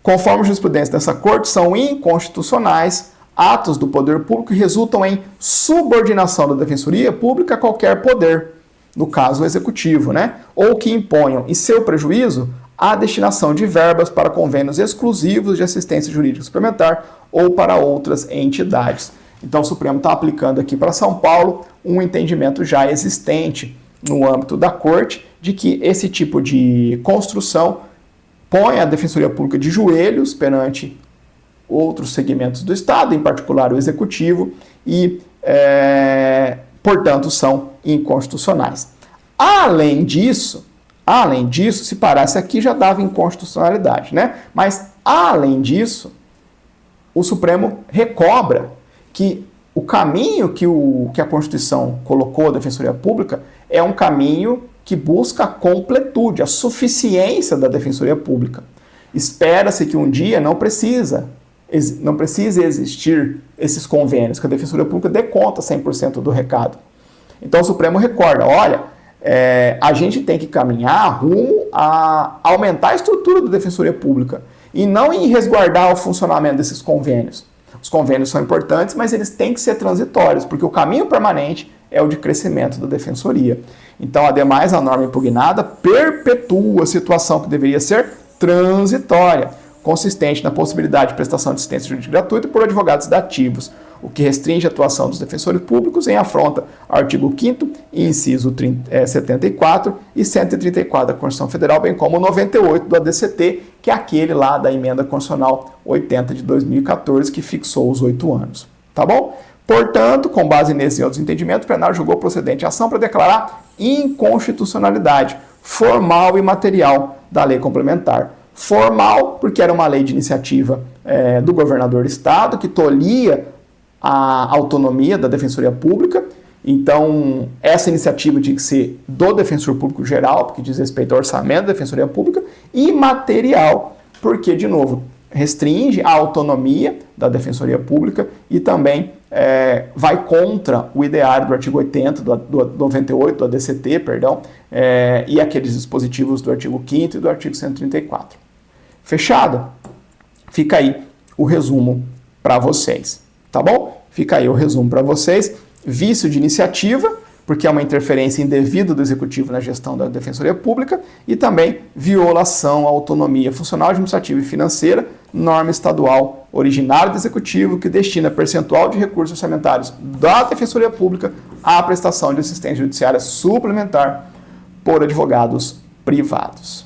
[SPEAKER 1] Conforme a jurisprudência dessa Corte, são inconstitucionais atos do poder público que resultam em subordinação da Defensoria Pública a qualquer poder, no caso o Executivo, né? Ou que imponham, em seu prejuízo, a destinação de verbas para convênios exclusivos de assistência jurídica suplementar ou para outras entidades. Então o Supremo está aplicando aqui para São Paulo um entendimento já existente no âmbito da Corte de que esse tipo de construção põe a Defensoria Pública de joelhos perante outros segmentos do Estado, em particular o Executivo, e, portanto, são inconstitucionais. Além disso, se parasse aqui já dava inconstitucionalidade, né? Mas, além disso, o Supremo recobra que o caminho que a Constituição colocou à Defensoria Pública é um caminho que busca a completude, a suficiência da Defensoria Pública. Espera-se que um dia não precise existir esses convênios, que a Defensoria Pública dê conta 100% do recado. Então o Supremo recorda, olha, a gente tem que caminhar rumo a aumentar a estrutura da Defensoria Pública e não em resguardar o funcionamento desses convênios. Os convênios são importantes, mas eles têm que ser transitórios, porque o caminho permanente é o de crescimento da Defensoria. Então, ademais, a norma impugnada perpetua a situação que deveria ser transitória, consistente na possibilidade de prestação de assistência jurídica gratuita por advogados dativos, o que restringe a atuação dos defensores públicos em afronta ao artigo 5º, inciso 74 e 134 da Constituição Federal, bem como o 98 do ADCT, que é aquele lá da Emenda Constitucional 80 de 2014, que fixou os 8 anos. Tá bom? Portanto, com base nesses e outros entendimentos, o plenário julgou procedente a ação para declarar inconstitucionalidade formal e material da lei complementar. Formal, porque era uma lei de iniciativa do governador do Estado, que tolhia a autonomia da Defensoria Pública. Então, essa iniciativa tinha que ser do Defensor Público Geral, porque diz respeito ao orçamento da Defensoria Pública, e material, porque, de novo, restringe a autonomia da Defensoria Pública e também vai contra o ideário do artigo 80, do 98, do ADCT, perdão, e aqueles dispositivos do artigo 5º e do artigo 134. Fechado? Fica aí o resumo para vocês, tá bom? Fica aí o resumo para vocês. Vício de iniciativa, porque é uma interferência indevida do Executivo na gestão da Defensoria Pública, e também violação à autonomia funcional, administrativa e financeira, norma estadual originária do Executivo, que destina percentual de recursos orçamentários da Defensoria Pública à prestação de assistência judiciária suplementar por advogados privados.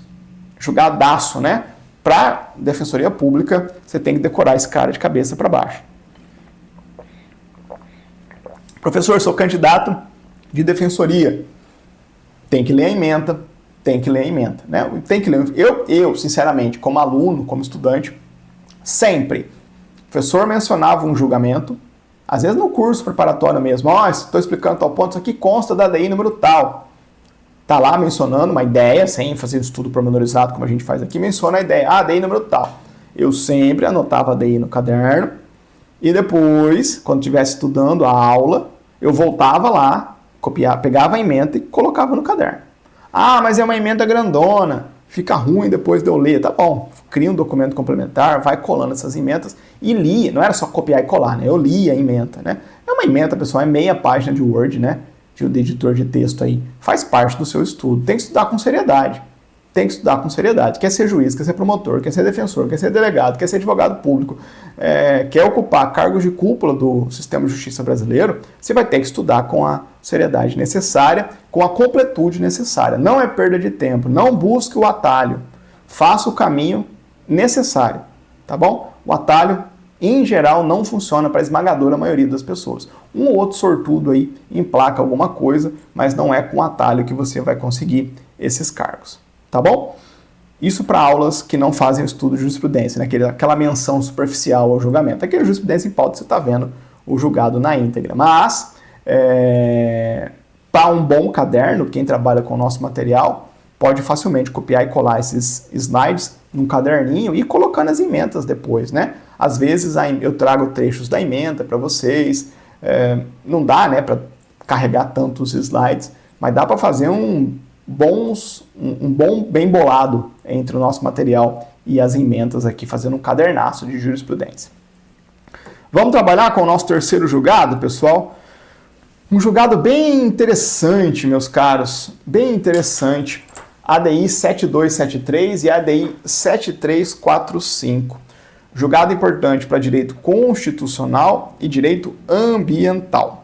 [SPEAKER 1] Julgadaço, né? Para Defensoria Pública, você tem que decorar esse cara de cabeça para baixo. Professor, sou candidato de defensoria. Tem que ler a ementa, tem que ler a ementa, né? Tem que ler. Eu, sinceramente, como aluno, como estudante, sempre, o professor mencionava um julgamento, às vezes no curso preparatório mesmo, estou explicando tal ponto, isso aqui consta da ADI número tal. Está lá mencionando uma ideia, sem fazer estudo pormenorizado como a gente faz aqui, menciona a ideia, ADI número tal. Eu sempre anotava a ADI no caderno e depois, quando estivesse estudando a aula, eu voltava lá, pegava a ementa e colocava no caderno. Mas é uma ementa grandona, fica ruim depois de eu ler. Tá bom, cria um documento complementar, vai colando essas ementas e lia. Não era só copiar e colar, né? Eu lia a ementa, né? É uma ementa, pessoal, é meia página de Word, né? De editor de texto aí. Faz parte do seu estudo. Tem que estudar com seriedade. Quer ser juiz, quer ser promotor, quer ser defensor, quer ser delegado, quer ser advogado público, quer ocupar cargos de cúpula do sistema de justiça brasileiro, você vai ter que estudar com a seriedade necessária, com a completude necessária. Não é perda de tempo. Não busque o atalho. Faça o caminho necessário, tá bom? O atalho, em geral, não funciona para a esmagadora maioria das pessoas. Um ou outro sortudo aí emplaca alguma coisa, mas não é com atalho que você vai conseguir esses cargos. Tá bom? Isso para aulas que não fazem estudo de jurisprudência, né? Aquela menção superficial ao julgamento. Aqui é jurisprudência em pauta, você está vendo o julgado na íntegra. Mas, para um bom caderno, quem trabalha com o nosso material, pode facilmente copiar e colar esses slides num caderninho e ir colocando as ementas depois, né? Às vezes eu trago trechos da ementa para vocês. Não dá, né, para carregar tantos slides, mas dá para fazer um bom bem bolado entre o nosso material e as ementas aqui, fazendo um cadernaço de jurisprudência. Vamos trabalhar com o nosso terceiro julgado, pessoal? Um julgado bem interessante, meus caros, bem interessante. ADI 7273 e ADI 7345. Julgado importante para direito constitucional e direito ambiental.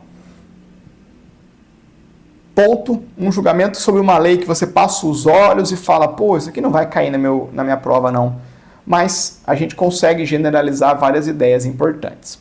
[SPEAKER 1] Ponto, um julgamento sobre uma lei que você passa os olhos e fala, isso aqui não vai cair na minha prova não. Mas a gente consegue generalizar várias ideias importantes.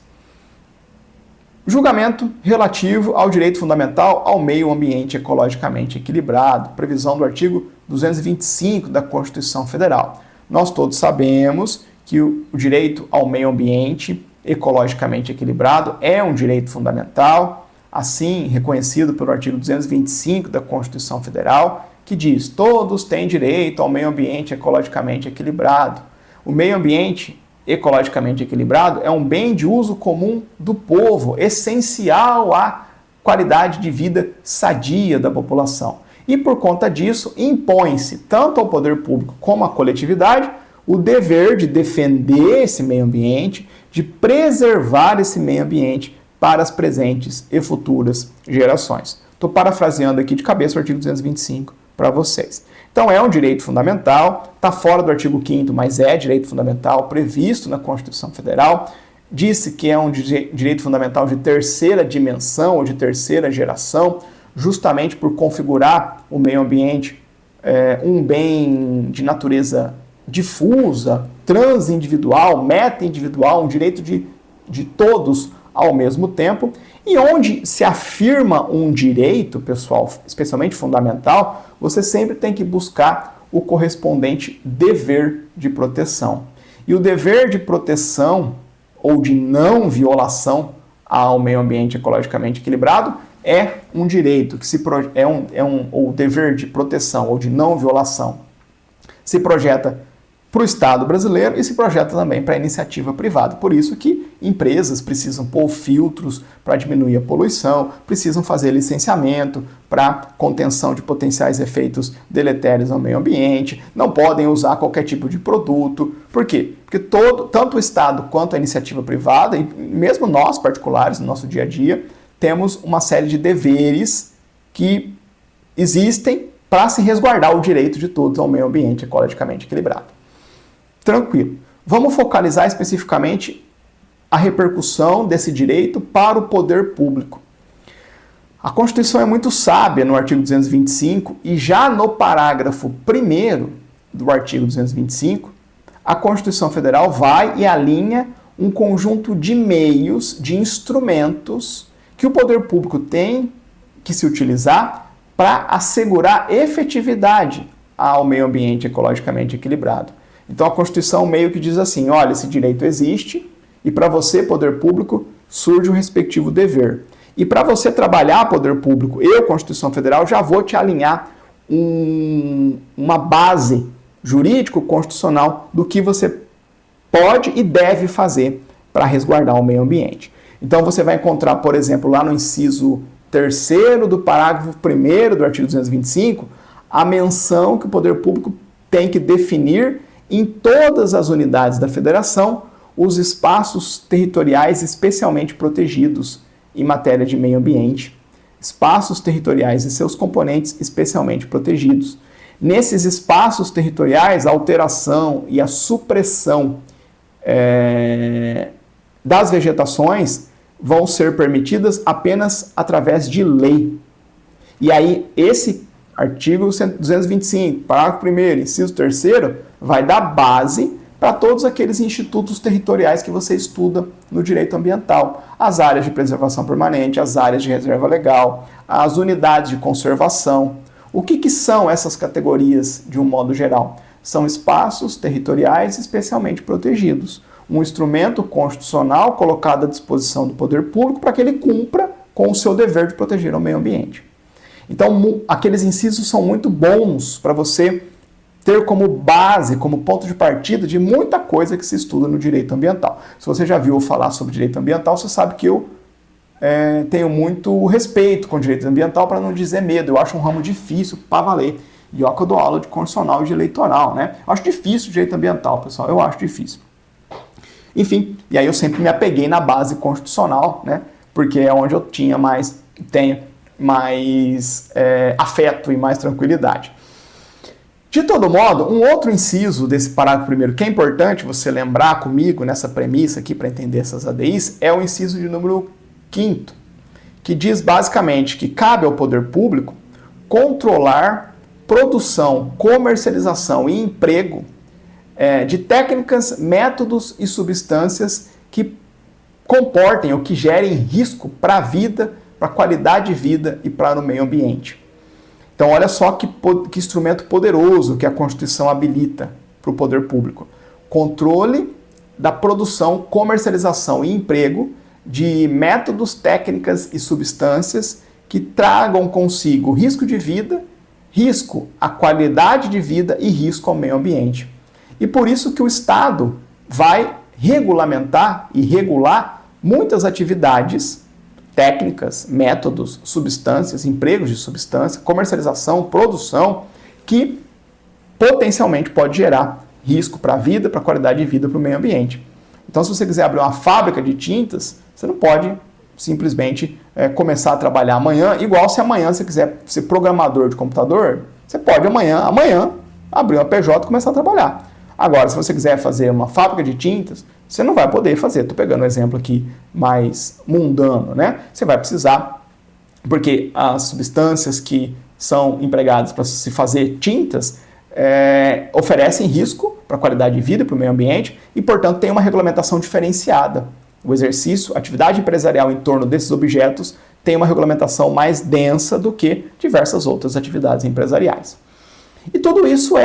[SPEAKER 1] Julgamento relativo ao direito fundamental ao meio ambiente ecologicamente equilibrado, previsão do artigo 225 da Constituição Federal. Nós todos sabemos que o direito ao meio ambiente ecologicamente equilibrado é um direito fundamental, assim reconhecido pelo artigo 225 da Constituição Federal, que diz: todos têm direito ao meio ambiente ecologicamente equilibrado. O meio ambiente ecologicamente equilibrado é um bem de uso comum do povo, essencial à qualidade de vida sadia da população. E por conta disso, impõe-se tanto ao poder público como à coletividade o dever de defender esse meio ambiente, de preservar esse meio ambiente para as presentes e futuras gerações. Estou parafraseando aqui de cabeça o artigo 225 para vocês. Então é um direito fundamental, está fora do artigo 5º, mas é direito fundamental previsto na Constituição Federal. Disse que é um direito fundamental de terceira dimensão ou de terceira geração, justamente por configurar o meio ambiente um bem de natureza difusa, transindividual, meta-individual, um direito de todos ao mesmo tempo, e onde se afirma um direito, pessoal, especialmente fundamental, você sempre tem que buscar o correspondente dever de proteção. E o dever de proteção ou de não violação ao meio ambiente ecologicamente equilibrado é um direito, o dever de proteção ou de não violação se projeta para o Estado brasileiro e se projeta também para a iniciativa privada. Por isso que empresas precisam pôr filtros para diminuir a poluição, precisam fazer licenciamento para contenção de potenciais efeitos deletérios ao meio ambiente, não podem usar qualquer tipo de produto. Por quê? Porque tanto o Estado quanto a iniciativa privada, e mesmo nós particulares no nosso dia a dia, temos uma série de deveres que existem para se resguardar o direito de todos ao meio ambiente ecologicamente equilibrado. Tranquilo. Vamos focalizar especificamente a repercussão desse direito para o poder público. A Constituição é muito sábia no artigo 225 e já no parágrafo 1º do artigo 225, a Constituição Federal vai e alinha um conjunto de meios, de instrumentos que o poder público tem que se utilizar para assegurar efetividade ao meio ambiente ecologicamente equilibrado. Então a Constituição meio que diz assim, olha, esse direito existe e para você, poder público, surge o respectivo dever. E para você trabalhar poder público, eu, Constituição Federal, já vou te alinhar uma base jurídico-constitucional do que você pode e deve fazer para resguardar o meio ambiente. Então você vai encontrar, por exemplo, lá no inciso 3º do parágrafo 1º do artigo 225, a menção que o poder público tem que definir em todas as unidades da federação os espaços territoriais especialmente protegidos em matéria de meio ambiente, espaços territoriais e seus componentes especialmente protegidos. Nesses espaços territoriais, a alteração e a supressão das vegetações vão ser permitidas apenas através de lei. E aí, esse artigo 225, parágrafo 1º, inciso 3º, vai dar base para todos aqueles institutos territoriais que você estuda no direito ambiental. As áreas de preservação permanente, as áreas de reserva legal, as unidades de conservação. O que são essas categorias de um modo geral? São espaços territoriais especialmente protegidos. Um instrumento constitucional colocado à disposição do poder público para que ele cumpra com o seu dever de proteger o meio ambiente. Então, aqueles incisos são muito bons para você ter como base, como ponto de partida de muita coisa que se estuda no direito ambiental. Se você já viu falar sobre direito ambiental, você sabe que eu tenho muito respeito com o direito ambiental, para não dizer medo. Eu acho um ramo difícil para valer. E olha que eu dou aula de constitucional e de eleitoral, né? Eu acho difícil o direito ambiental, pessoal. Eu acho difícil. Enfim, e aí eu sempre me apeguei na base constitucional, né? Porque é onde eu tenho mais afeto e mais tranquilidade. De todo modo, um outro inciso desse parágrafo 1º, que é importante você lembrar comigo nessa premissa aqui para entender essas ADIs, é o inciso de número 5º, que diz basicamente que cabe ao poder público controlar produção, comercialização e emprego de técnicas, métodos e substâncias que comportem ou que gerem risco para a vida, para a qualidade de vida e para o meio ambiente. Então, olha só que instrumento poderoso que a Constituição habilita para o poder público. Controle da produção, comercialização e emprego de métodos, técnicas e substâncias que tragam consigo risco de vida, risco à qualidade de vida e risco ao meio ambiente. E por isso que o Estado vai regulamentar e regular muitas atividades técnicas, métodos, substâncias, empregos de substância, comercialização, produção, que potencialmente pode gerar risco para a vida, para a qualidade de vida, para o meio ambiente. Então, se você quiser abrir uma fábrica de tintas, você não pode simplesmente começar a trabalhar amanhã, igual se amanhã você quiser ser programador de computador, você pode amanhã abrir uma PJ e começar a trabalhar. Agora, se você quiser fazer uma fábrica de tintas, você não vai poder fazer. Estou pegando um exemplo aqui mais mundano, né? Você vai precisar, porque as substâncias que são empregadas para se fazer tintas oferecem risco para a qualidade de vida, para o meio ambiente, e, portanto, tem uma regulamentação diferenciada. O exercício, a atividade empresarial em torno desses objetos tem uma regulamentação mais densa do que diversas outras atividades empresariais. E tudo isso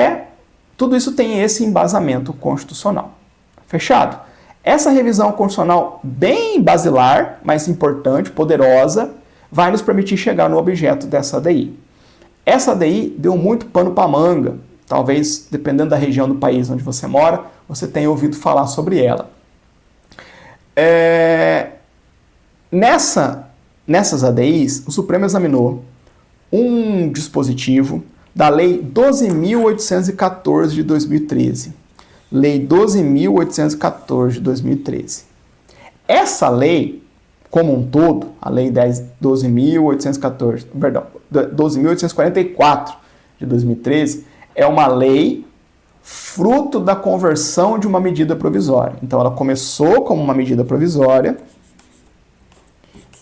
[SPEAKER 1] tem esse embasamento constitucional. Fechado? Essa revisão constitucional bem basilar, mas importante, poderosa, vai nos permitir chegar no objeto dessa ADI. Essa ADI deu muito pano para manga. Talvez, dependendo da região do país onde você mora, você tenha ouvido falar sobre ela. Nessas ADIs, o Supremo examinou um dispositivo da Lei 12.814 de 2013. Lei 12.814 de 2013. Essa lei, como um todo, a Lei 12.844 de 2013, é uma lei fruto da conversão de uma medida provisória. Então, ela começou como uma medida provisória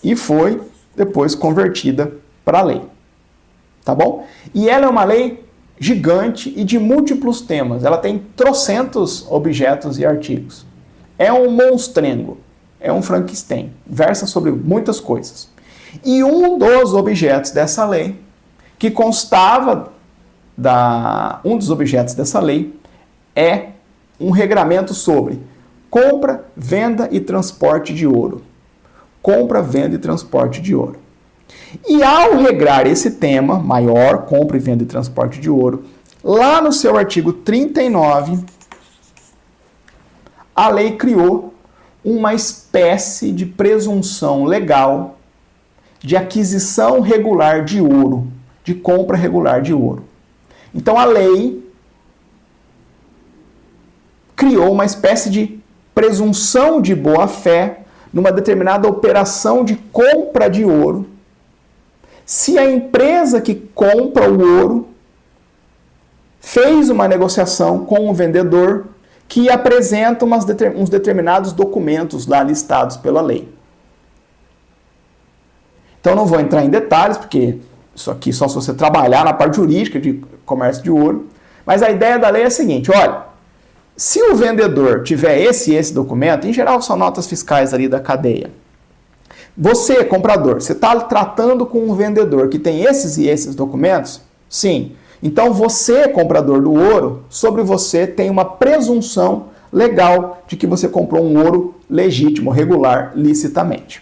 [SPEAKER 1] e foi depois convertida para lei. Tá bom? E ela é uma lei gigante e de múltiplos temas. Ela tem trocentos objetos e artigos. É um monstrengo, é um Frankenstein, versa sobre muitas coisas. E um dos objetos dessa lei, que constava um dos objetos dessa lei é um regramento sobre compra, venda e transporte de ouro. Compra, venda e transporte de ouro. E ao regrar esse tema maior, compra e venda e transporte de ouro, lá no seu artigo 39, a lei criou uma espécie de presunção legal de aquisição regular de ouro, de compra regular de ouro. Então a lei criou uma espécie de presunção de boa-fé numa determinada operação de compra de ouro, se a empresa que compra o ouro fez uma negociação com o vendedor que apresenta uns determinados documentos lá listados pela lei. Então não vou entrar em detalhes, porque isso aqui só se você trabalhar na parte jurídica de comércio de ouro, mas a ideia da lei é a seguinte, olha, se o vendedor tiver esse documento, em geral são notas fiscais ali da cadeia, você, comprador, você está tratando com um vendedor que tem esses e esses documentos? Sim. Então você, comprador do ouro, sobre você tem uma presunção legal de que você comprou um ouro legítimo, regular, licitamente.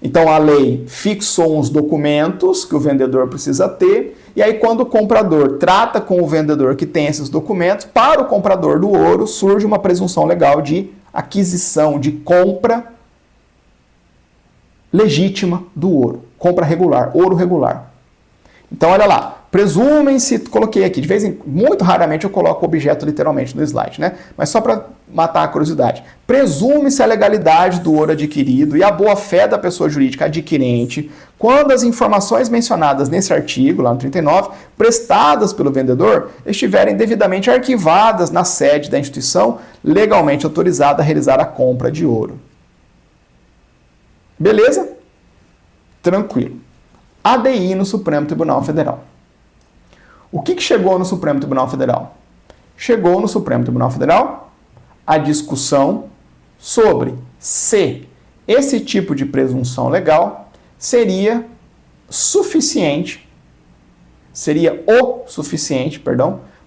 [SPEAKER 1] Então a lei fixou uns documentos que o vendedor precisa ter, e aí quando o comprador trata com o vendedor que tem esses documentos, para o comprador do ouro surge uma presunção legal de aquisição, de compra legítima do ouro. Compra regular, ouro regular. Então olha lá, presumem-se, coloquei aqui, muito raramente eu coloco o objeto literalmente no slide, né? Mas só para matar a curiosidade. Presume-se a legalidade do ouro adquirido e a boa-fé da pessoa jurídica adquirente quando as informações mencionadas nesse artigo, lá no 39, prestadas pelo vendedor, estiverem devidamente arquivadas na sede da instituição legalmente autorizada a realizar a compra de ouro. Beleza? Tranquilo. ADI no Supremo Tribunal Federal. O que chegou no Supremo Tribunal Federal? Chegou no Supremo Tribunal Federal a discussão sobre se esse tipo de presunção legal seria o suficiente,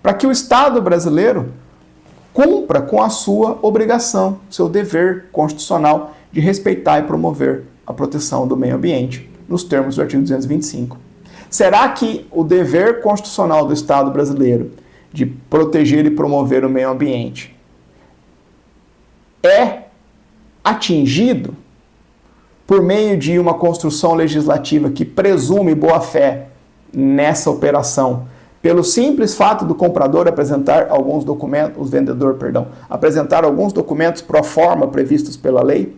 [SPEAKER 1] para que o Estado brasileiro cumpra com a sua obrigação, seu dever constitucional de respeitar e promover a proteção do meio ambiente, nos termos do artigo 225. Será que o dever constitucional do Estado brasileiro de proteger e promover o meio ambiente é atingido por meio de uma construção legislativa que presume boa-fé nessa operação, pelo simples fato do comprador apresentar alguns documentos, apresentar alguns documentos pro forma previstos pela lei?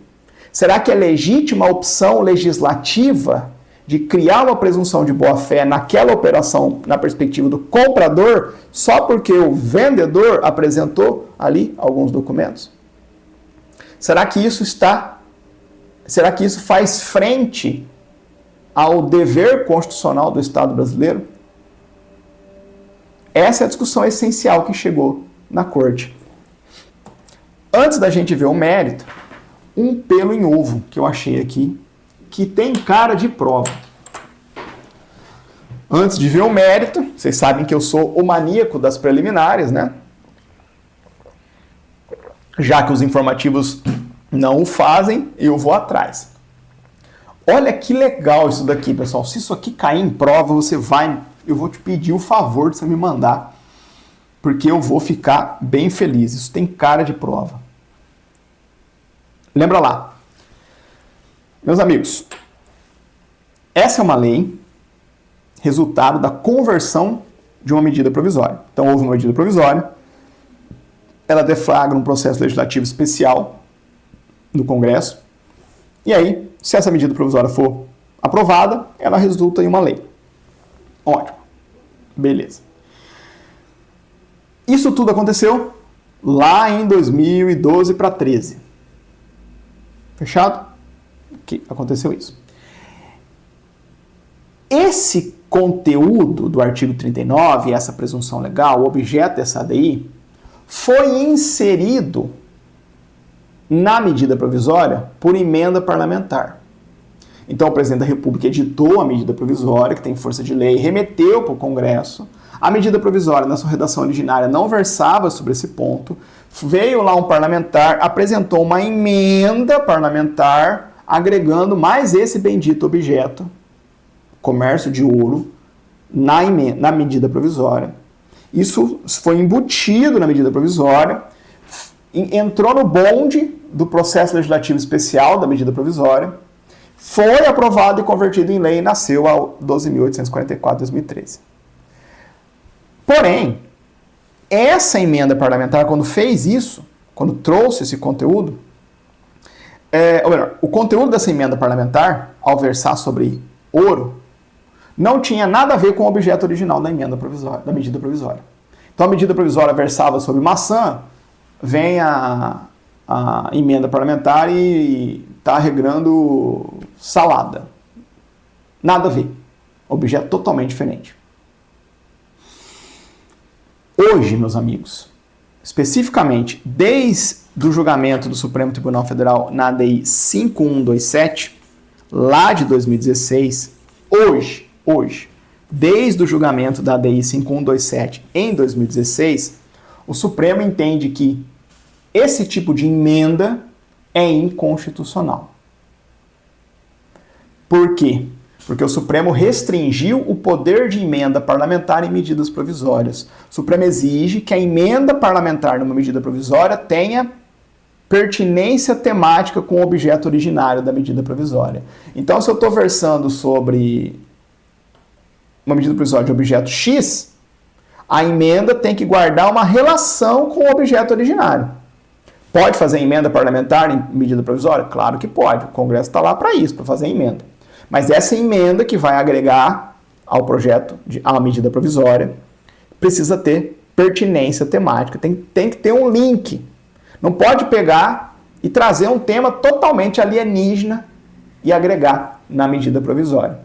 [SPEAKER 1] Será que é legítima a opção legislativa de criar uma presunção de boa-fé naquela operação, na perspectiva do comprador, só porque o vendedor apresentou ali alguns documentos? Será que isso faz frente ao dever constitucional do Estado brasileiro? Essa é a discussão essencial que chegou na Corte. Antes da gente ver o mérito, um pelo em ovo que eu achei aqui, que tem cara de prova. Antes de ver o mérito, vocês sabem que eu sou o maníaco das preliminares, né? Já que os informativos não o fazem, eu vou atrás. Olha que legal isso daqui, pessoal. Se isso aqui cair em prova, eu vou te pedir o favor de você me mandar, porque eu vou ficar bem feliz. Isso tem cara de prova. Lembra lá. Meus amigos, essa é uma lei resultado da conversão de uma medida provisória. Então, houve uma medida provisória, ela deflagra um processo legislativo especial no Congresso, e aí, se essa medida provisória for aprovada, ela resulta em uma lei. Ótimo. Beleza. Isso tudo aconteceu lá em 2012 para 13. Fechado? Que aconteceu isso. Esse conteúdo do artigo 39, essa presunção legal, o objeto dessa ADI, foi inserido na medida provisória por emenda parlamentar. Então o presidente da República editou a medida provisória, que tem força de lei, remeteu para o Congresso. A medida provisória, na sua redação originária, não versava sobre esse ponto. Veio lá um parlamentar, apresentou uma emenda parlamentar, agregando mais esse bendito objeto, comércio de ouro, na medida provisória. Isso foi embutido na medida provisória, entrou no bonde do processo legislativo especial da medida provisória, foi aprovado e convertido em lei e nasceu a 12.844 de 2013. Porém, essa emenda parlamentar, quando fez isso, quando trouxe esse conteúdo, ou melhor, o conteúdo dessa emenda parlamentar, ao versar sobre ouro, não tinha nada a ver com o objeto original da emenda provisória, da medida provisória. Então a medida provisória versava sobre maçã, vem a emenda parlamentar e está regrando salada. Nada a ver. Objeto totalmente diferente. Hoje, meus amigos, especificamente desde o julgamento do Supremo Tribunal Federal na ADI 5127, lá de 2016, hoje, desde o julgamento da ADI 5127 em 2016, o Supremo entende que esse tipo de emenda é inconstitucional. Por quê? Porque o Supremo restringiu o poder de emenda parlamentar em medidas provisórias. O Supremo exige que a emenda parlamentar numa medida provisória tenha pertinência temática com o objeto originário da medida provisória. Então, se eu estou versando sobre uma medida provisória de objeto X, a emenda tem que guardar uma relação com o objeto originário. Pode fazer emenda parlamentar em medida provisória? Claro que pode. O Congresso está lá para isso, para fazer emenda. Mas essa emenda que vai agregar ao projeto, à medida provisória, precisa ter pertinência temática. Tem que ter um link. Não pode pegar e trazer um tema totalmente alienígena e agregar na medida provisória.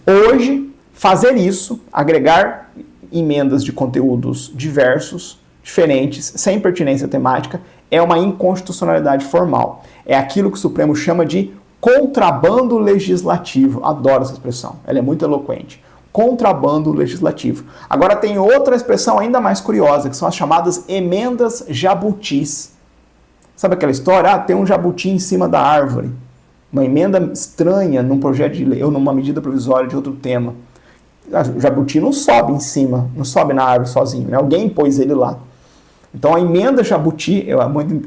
[SPEAKER 1] Hoje, fazer isso, agregar emendas de conteúdos diversos, diferentes, sem pertinência temática, é uma inconstitucionalidade formal. É aquilo que o Supremo chama de contrabando legislativo. Adoro essa expressão, ela é muito eloquente. Contrabando legislativo. Agora tem outra expressão ainda mais curiosa, que são as chamadas emendas jabutis. Sabe aquela história? Tem um jabuti em cima da árvore. Uma emenda estranha num projeto de lei ou numa medida provisória de outro tema. O jabuti não sobe em cima, não sobe na árvore sozinho, né? Alguém pôs ele lá. Então a emenda jabuti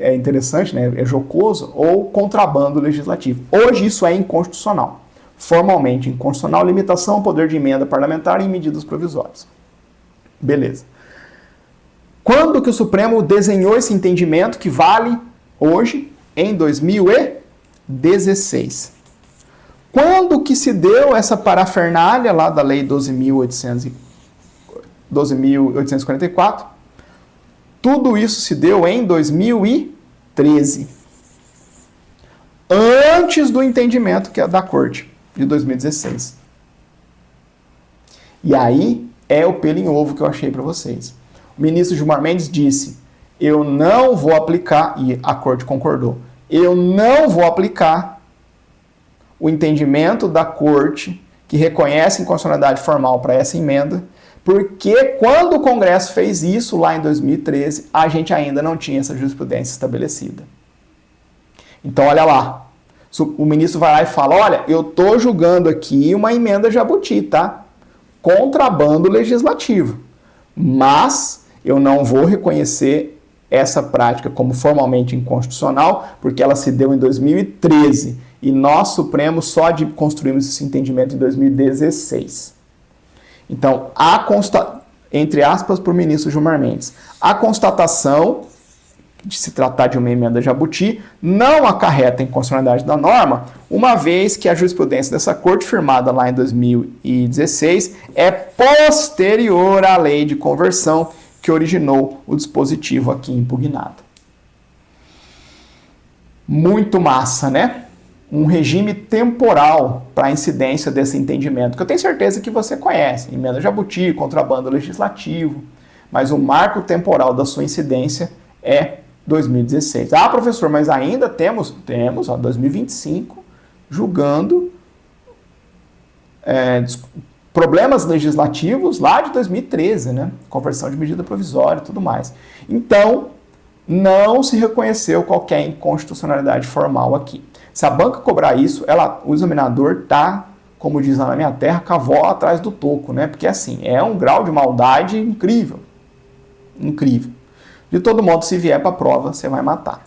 [SPEAKER 1] é interessante, né? É jocoso, ou contrabando legislativo. Hoje isso é inconstitucional. Formalmente inconstitucional, limitação ao poder de emenda parlamentar em medidas provisórias. Beleza. Quando que o Supremo desenhou esse entendimento que vale hoje? Em 2016. Quando que se deu essa parafernália lá da Lei 12.844? Tudo isso se deu em 2013. Antes do entendimento que é da Corte, de 2016. E aí é o pelo em ovo que eu achei para vocês. O ministro Gilmar Mendes disse, eu não vou aplicar, e a Corte concordou, eu não vou aplicar o entendimento da Corte que reconhece inconstitucionalidade formal para essa emenda, porque quando o Congresso fez isso lá em 2013, a gente ainda não tinha essa jurisprudência estabelecida. Então, olha lá. O ministro vai lá e fala, olha, eu estou julgando aqui uma emenda jabuti, tá? Contrabando legislativo. Mas eu não vou reconhecer essa prática como formalmente inconstitucional, porque ela se deu em 2013. E nós, Supremo, só construímos esse entendimento em 2016. Então, entre aspas, para o ministro Gilmar Mendes, a constatação de se tratar de uma emenda jabuti não acarreta a inconstitucionalidade da norma, uma vez que a jurisprudência dessa Corte, firmada lá em 2016, é posterior à lei de conversão que originou o dispositivo aqui impugnado. Muito massa, né? Um regime temporal para a incidência desse entendimento, que eu tenho certeza que você conhece, emenda jabuti, contrabando legislativo, mas o marco temporal da sua incidência é 2016. Ah, professor, mas ainda temos 2025, julgando problemas legislativos lá de 2013, né? Conversão de medida provisória e tudo mais. Então, não se reconheceu qualquer inconstitucionalidade formal aqui. Se a banca cobrar isso, o examinador está, como diz lá na minha terra, cavó atrás do toco, né? Porque assim, é um grau de maldade incrível. Incrível. De todo modo, se vier para a prova, você vai matar.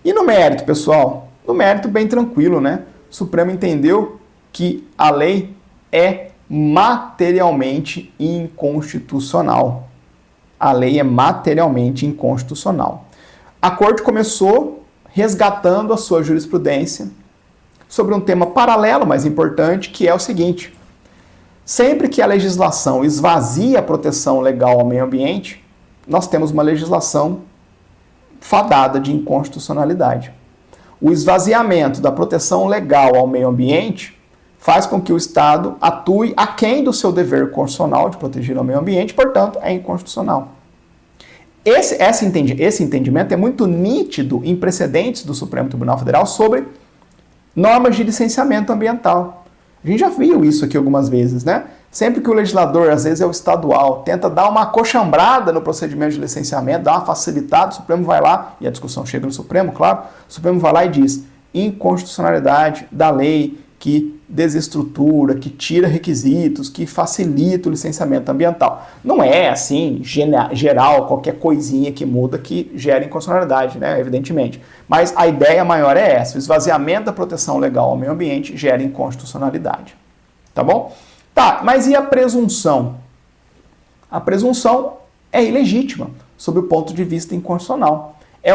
[SPEAKER 1] E no mérito, pessoal? No mérito, bem tranquilo, né? O Supremo entendeu que a lei é materialmente inconstitucional. A lei é materialmente inconstitucional. A Corte começou resgatando a sua jurisprudência sobre um tema paralelo, mas importante, que é o seguinte: sempre que a legislação esvazia a proteção legal ao meio ambiente, nós temos uma legislação fadada de inconstitucionalidade. O esvaziamento da proteção legal ao meio ambiente faz com que o Estado atue aquém do seu dever constitucional de proteger o meio ambiente, portanto, é inconstitucional. Esse entendimento é muito nítido em precedentes do Supremo Tribunal Federal sobre normas de licenciamento ambiental. A gente já viu isso aqui algumas vezes, né? Sempre que o legislador, às vezes é o estadual, tenta dar uma acochambrada no procedimento de licenciamento, dar uma facilitada, o Supremo vai lá, e a discussão chega no Supremo, claro, o Supremo vai lá e diz: inconstitucionalidade da lei que desestrutura, que tira requisitos, que facilita o licenciamento ambiental. Não é assim, geral, qualquer coisinha que muda que gera inconstitucionalidade, né? Evidentemente. Mas a ideia maior é essa: o esvaziamento da proteção legal ao meio ambiente gera inconstitucionalidade. Tá bom? Tá, mas e a presunção? A presunção é ilegítima, sob o ponto de vista inconstitucional. É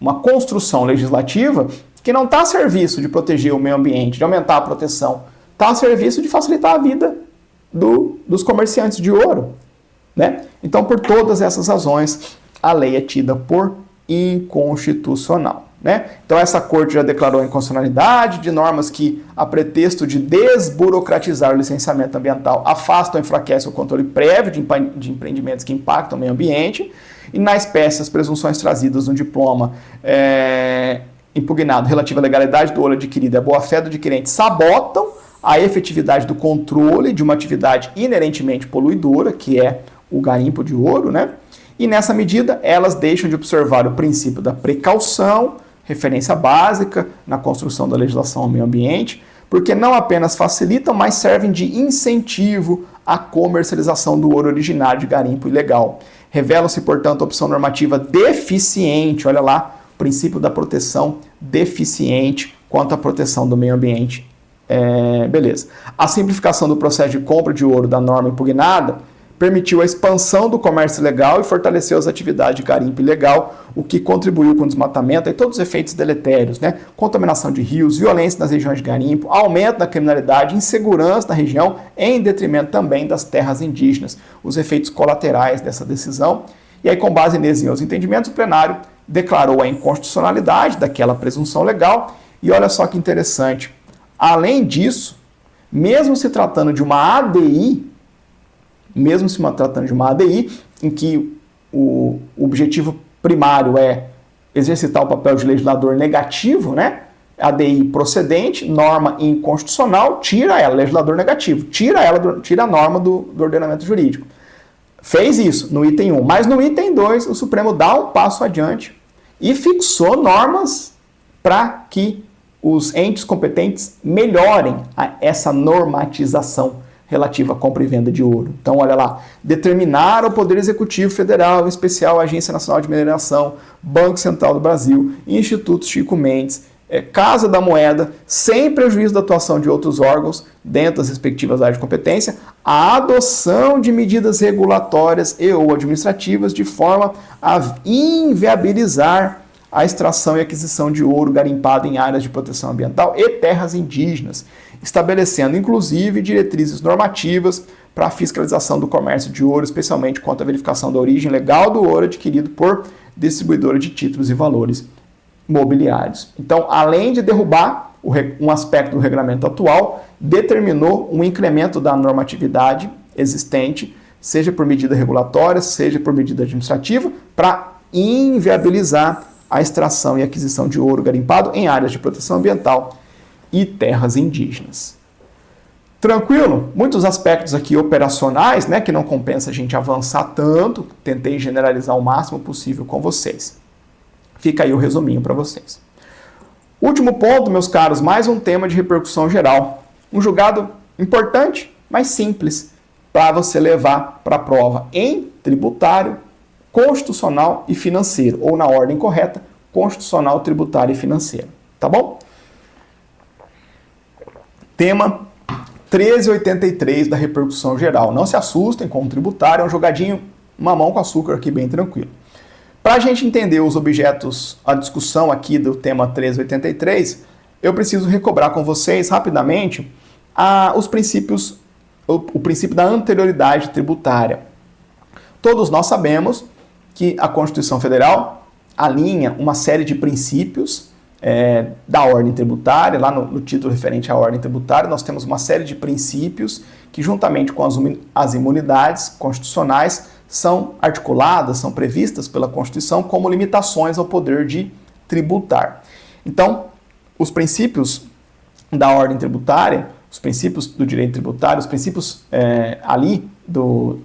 [SPEAKER 1] uma construção legislativa que não está a serviço de proteger o meio ambiente, de aumentar a proteção. Está a serviço de facilitar a vida dos comerciantes de ouro, né? Então, por todas essas razões, a lei é tida por inconstitucional, né? Então, essa Corte já declarou a inconstitucionalidade de normas que, a pretexto de desburocratizar o licenciamento ambiental, afastam ou enfraquecem o controle prévio de empreendimentos que impactam o meio ambiente. E, na espécie, as presunções trazidas no diploma impugnado relativo à legalidade do ouro adquirido e à boa-fé do adquirente sabotam a efetividade do controle de uma atividade inerentemente poluidora, que é o garimpo de ouro, né? E nessa medida, elas deixam de observar o princípio da precaução, referência básica na construção da legislação ao meio ambiente, porque não apenas facilitam, mas servem de incentivo à comercialização do ouro originário de garimpo ilegal. Revelam-se, portanto, a opção normativa deficiente, olha lá, princípio da proteção deficiente quanto à proteção do meio ambiente. Beleza. A simplificação do processo de compra de ouro da norma impugnada permitiu a expansão do comércio ilegal e fortaleceu as atividades de garimpo ilegal, o que contribuiu com o desmatamento e todos os efeitos deletérios, né? Contaminação de rios, violência nas regiões de garimpo, aumento da criminalidade, insegurança na região, em detrimento também das terras indígenas. Os efeitos colaterais dessa decisão. E aí, com base nesses e outros entendimentos, o plenário declarou a inconstitucionalidade daquela presunção legal. E olha só que interessante. Além disso, mesmo se tratando de uma ADI, em que o objetivo primário é exercitar o papel de legislador negativo, né? ADI procedente, norma inconstitucional, tira ela, legislador negativo, tira a norma do ordenamento jurídico. Fez isso no item 1, mas no item 2 o Supremo dá um passo adiante e fixou normas para que os entes competentes melhorem essa normatização relativa à compra e venda de ouro. Então, olha lá, determinar ao Poder Executivo Federal, em especial a Agência Nacional de Mineração, Banco Central do Brasil, Instituto Chico Mendes, Casa da Moeda, sem prejuízo da atuação de outros órgãos dentro das respectivas áreas de competência, a adoção de medidas regulatórias e ou administrativas de forma a inviabilizar a extração e aquisição de ouro garimpado em áreas de proteção ambiental e terras indígenas, estabelecendo inclusive diretrizes normativas para a fiscalização do comércio de ouro, especialmente quanto à verificação da origem legal do ouro adquirido por distribuidora de títulos e valores mobiliários. Então, além de derrubar um aspecto do regulamento atual, determinou um incremento da normatividade existente, seja por medida regulatória, seja por medida administrativa, para inviabilizar a extração e aquisição de ouro garimpado em áreas de proteção ambiental e terras indígenas. Tranquilo? Muitos aspectos aqui operacionais, né, que não compensa a gente avançar tanto. Tentei generalizar o máximo possível com vocês. Fica aí o resuminho para vocês. Último ponto, meus caros, mais um tema de repercussão geral. Um julgado importante, mas simples, para você levar para a prova em tributário, constitucional e financeiro, ou na ordem correta, constitucional, tributário e financeiro. Tá bom? Tema 1383 da repercussão geral. Não se assustem com o tributário, é um jogadinho mamão com açúcar aqui bem tranquilo. Para a gente entender os objetos, a discussão aqui do tema 1383, eu preciso recobrar com vocês rapidamente os princípios, o princípio da anterioridade tributária. Todos nós sabemos que a Constituição Federal alinha uma série de princípios da ordem tributária. Lá no título referente à ordem tributária, nós temos uma série de princípios que, juntamente com as imunidades constitucionais, são articuladas, são previstas pela Constituição como limitações ao poder de tributar. Então, os princípios da ordem tributária, os princípios do direito tributário, os princípios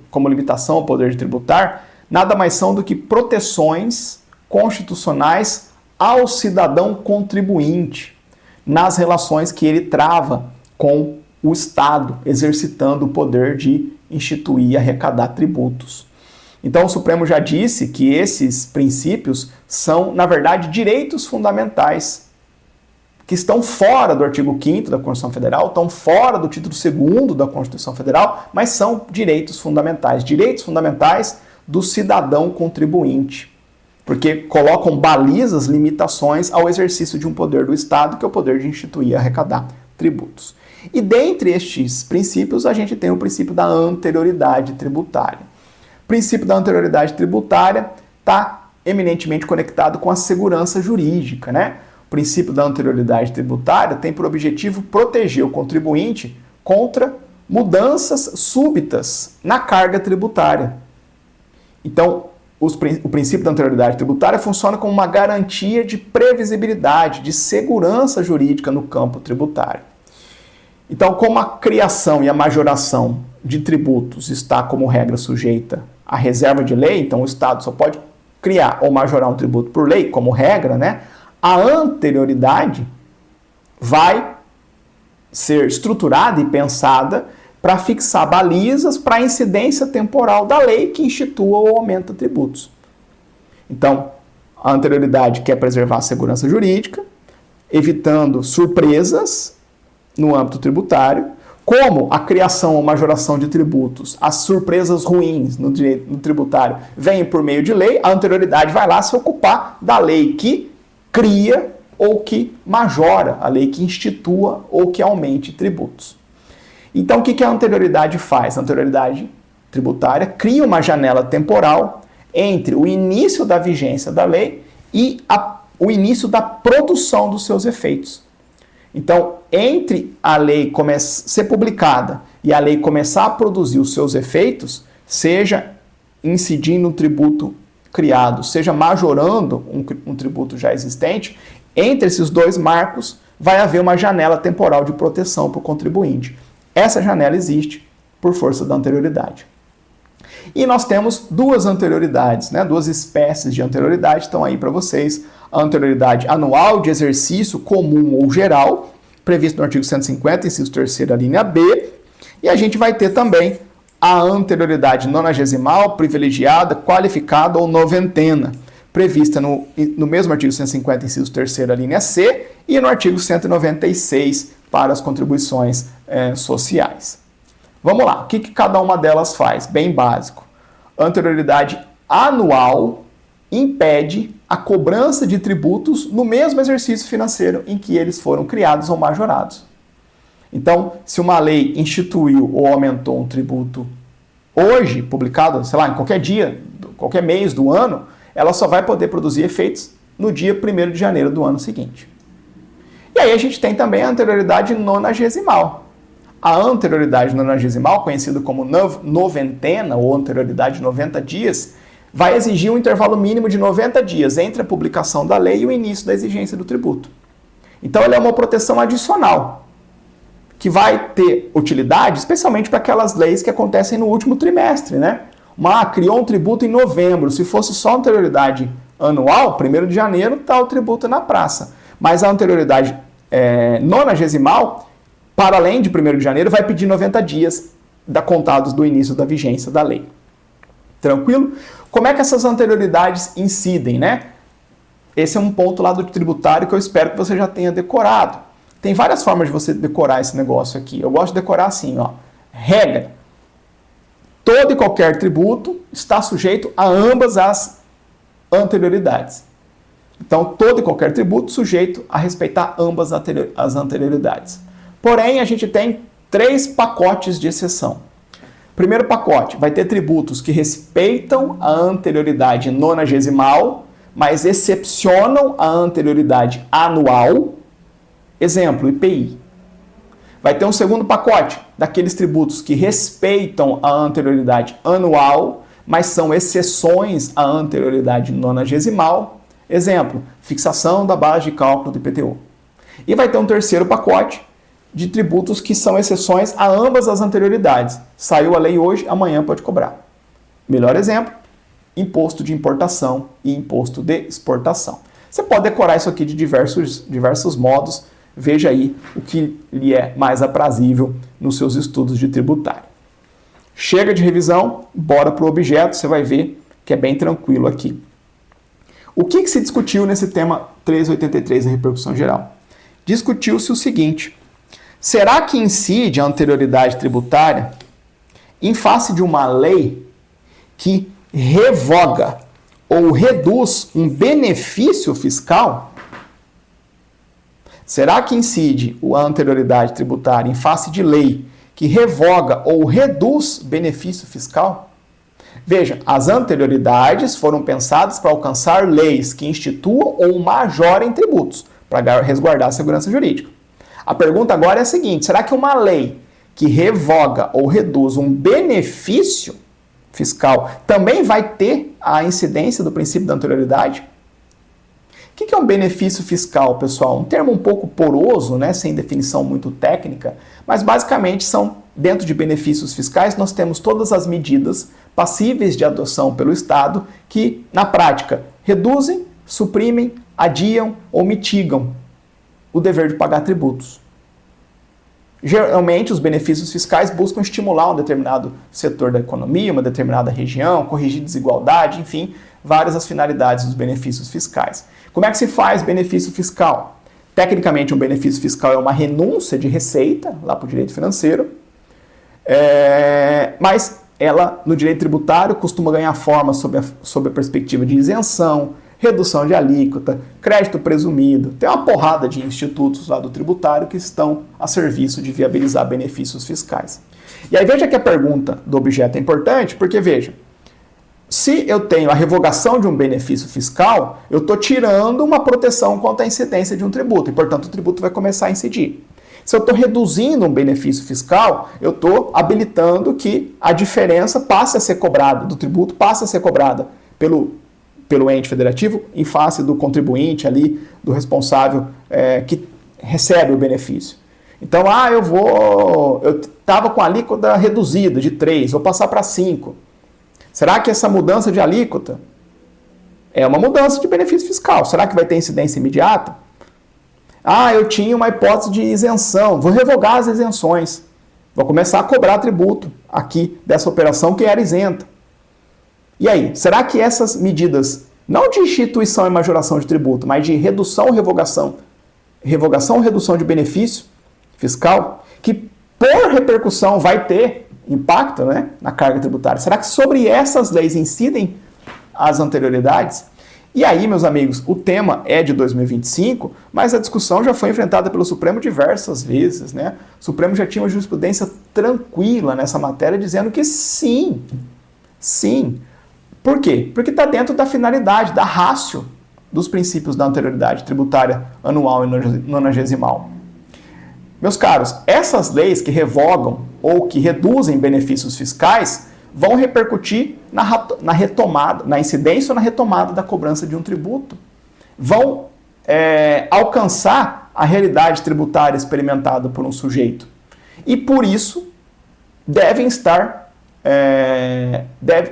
[SPEAKER 1] como limitação ao poder de tributar, nada mais são do que proteções constitucionais ao cidadão contribuinte nas relações que ele trava com o Estado, exercitando o poder de instituir e arrecadar tributos. Então, o Supremo já disse que esses princípios são, na verdade, direitos fundamentais, que estão fora do artigo 5º da Constituição Federal, estão fora do título 2º da Constituição Federal, mas são direitos fundamentais do cidadão contribuinte, porque colocam balizas, limitações ao exercício de um poder do Estado, que é o poder de instituir e arrecadar tributos. E dentre estes princípios, a gente tem o princípio da anterioridade tributária. O princípio da anterioridade tributária está eminentemente conectado com a segurança jurídica, né? O princípio da anterioridade tributária tem por objetivo proteger o contribuinte contra mudanças súbitas na carga tributária. Então, o princípio da anterioridade tributária funciona como uma garantia de previsibilidade, de segurança jurídica no campo tributário. Então, como a criação e a majoração de tributos está como regra sujeita à reserva de lei, então o Estado só pode criar ou majorar um tributo por lei, como regra, né? A anterioridade vai ser estruturada e pensada para fixar balizas para a incidência temporal da lei que institua ou aumenta tributos. Então, a anterioridade quer preservar a segurança jurídica, evitando surpresas no âmbito tributário, como a criação ou majoração de tributos, as surpresas ruins no tributário vêm por meio de lei, a anterioridade vai lá se ocupar da lei que cria ou que majora, a lei que institua ou que aumente tributos. Então, o que a anterioridade faz? A anterioridade tributária cria uma janela temporal entre o início da vigência da lei e o início da produção dos seus efeitos. Então, entre a lei ser publicada e a lei começar a produzir os seus efeitos, seja incidindo um tributo criado, seja majorando um tributo já existente, entre esses dois marcos vai haver uma janela temporal de proteção para o contribuinte. Essa janela existe por força da anterioridade. E nós temos duas anterioridades, né? Duas espécies de anterioridade estão aí para vocês. A anterioridade anual de exercício comum ou geral, previsto no artigo 150, inciso 3º, a linha B. E a gente vai ter também a anterioridade nonagesimal, privilegiada, qualificada ou noventena, prevista no mesmo artigo 150, inciso 3º, a linha C, e no artigo 196, para as contribuições sociais. Vamos lá, o que cada uma delas faz? Bem básico. Anterioridade anual impede a cobrança de tributos no mesmo exercício financeiro em que eles foram criados ou majorados. Então, se uma lei instituiu ou aumentou um tributo hoje, publicado, sei lá, em qualquer dia, qualquer mês do ano, ela só vai poder produzir efeitos no dia 1º de janeiro do ano seguinte. E aí a gente tem também a anterioridade nonagesimal. A anterioridade nonagesimal, conhecida como noventena ou anterioridade de 90 dias, vai exigir um intervalo mínimo de 90 dias entre a publicação da lei e o início da exigência do tributo. Então ela é uma proteção adicional. que vai ter utilidade, especialmente para aquelas leis que acontecem no último trimestre, né? Criou um tributo em novembro, se fosse só anterioridade anual, 1º de janeiro, está o tributo na praça. Mas a anterioridade nonagesimal, para além de 1º de janeiro, vai pedir 90 dias contados do início da vigência da lei. Tranquilo? Como é que essas anterioridades incidem, né? Esse é um ponto lá do tributário que eu espero que você já tenha decorado. Tem várias formas de você decorar esse negócio aqui. Eu gosto de decorar assim, ó. Regra. Todo e qualquer tributo está sujeito a ambas as anterioridades. Então, todo e qualquer tributo sujeito a respeitar ambas as anterioridades. Porém, a gente tem 3 pacotes de exceção. Primeiro pacote, vai ter tributos que respeitam a anterioridade nonagesimal, mas excepcionam a anterioridade anual. Exemplo, IPI. Vai ter um segundo pacote daqueles tributos que respeitam a anterioridade anual, mas são exceções à anterioridade nonagesimal. Exemplo, fixação da base de cálculo do IPTU. E vai ter um terceiro pacote de tributos que são exceções a ambas as anterioridades. Saiu a lei hoje, amanhã pode cobrar. Melhor exemplo, imposto de importação e imposto de exportação. Você pode decorar isso aqui de diversos modos. Veja aí o que lhe é mais aprazível nos seus estudos de tributário. Chega de revisão, bora para o objeto, você vai ver que é bem tranquilo aqui. O que se discutiu nesse tema 383, a repercussão geral? Discutiu-se o seguinte: será que incide a anterioridade tributária em face de uma lei que revoga ou reduz um benefício fiscal? Será que incide a anterioridade tributária em face de lei que revoga ou reduz benefício fiscal? Veja, as anterioridades foram pensadas para alcançar leis que instituam ou majorem tributos, para resguardar a segurança jurídica. A pergunta agora é a seguinte: será que uma lei que revoga ou reduz um benefício fiscal também vai ter a incidência do princípio da anterioridade? O que é um benefício fiscal, pessoal? Um termo um pouco poroso, né, sem definição muito técnica, mas basicamente são, dentro de benefícios fiscais, nós temos todas as medidas passíveis de adoção pelo Estado que, na prática, reduzem, suprimem, adiam ou mitigam o dever de pagar tributos. Geralmente, os benefícios fiscais buscam estimular um determinado setor da economia, uma determinada região, corrigir desigualdade, enfim, várias as finalidades dos benefícios fiscais. Como é que se faz benefício fiscal? Tecnicamente, um benefício fiscal é uma renúncia de receita, lá para o direito financeiro, mas ela, no direito tributário, costuma ganhar forma sob a perspectiva de isenção, redução de alíquota, crédito presumido. Tem uma porrada de institutos lá do tributário que estão a serviço de viabilizar benefícios fiscais. E aí veja que a pergunta do objeto é importante, porque veja, se eu tenho a revogação de um benefício fiscal, eu estou tirando uma proteção contra a incidência de um tributo, e portanto o tributo vai começar a incidir. Se eu estou reduzindo um benefício fiscal, eu estou habilitando que a diferença passe a ser cobrada, do tributo passe a ser cobrada pelo ente federativo em face do contribuinte ali, do responsável que recebe o benefício. Então, eu estava com a alíquota reduzida de 3, vou passar para 5. Será que essa mudança de alíquota é uma mudança de benefício fiscal? Será que vai ter incidência imediata? Eu tinha uma hipótese de isenção, vou revogar as isenções. Vou começar a cobrar tributo aqui dessa operação que era isenta. E aí, será que essas medidas, não de instituição e majoração de tributo, mas de redução ou revogação ou redução de benefício fiscal, que por repercussão vai ter impacto, né, na carga tributária, será que sobre essas leis incidem as anterioridades? E aí, meus amigos, o tema é de 2025, mas a discussão já foi enfrentada pelo Supremo diversas vezes, né? O Supremo já tinha uma jurisprudência tranquila nessa matéria, dizendo que sim. Por quê? Porque está dentro da finalidade, da ratio dos princípios da anterioridade tributária anual e nonagesimal. Meus caros, essas leis que revogam ou que reduzem benefícios fiscais vão repercutir na retomada, na incidência ou na retomada da cobrança de um tributo. Vão alcançar a realidade tributária experimentada por um sujeito. e por isso devem estar,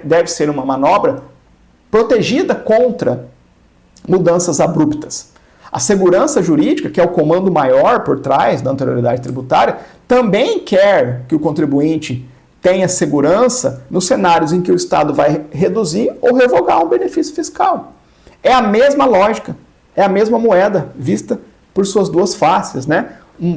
[SPEAKER 1] deve ser uma manobra protegida contra mudanças abruptas. A segurança jurídica, que é o comando maior por trás da anterioridade tributária, também quer que o contribuinte tenha segurança nos cenários em que o Estado vai reduzir ou revogar um benefício fiscal. É a mesma lógica, é a mesma moeda vista por suas duas faces, né?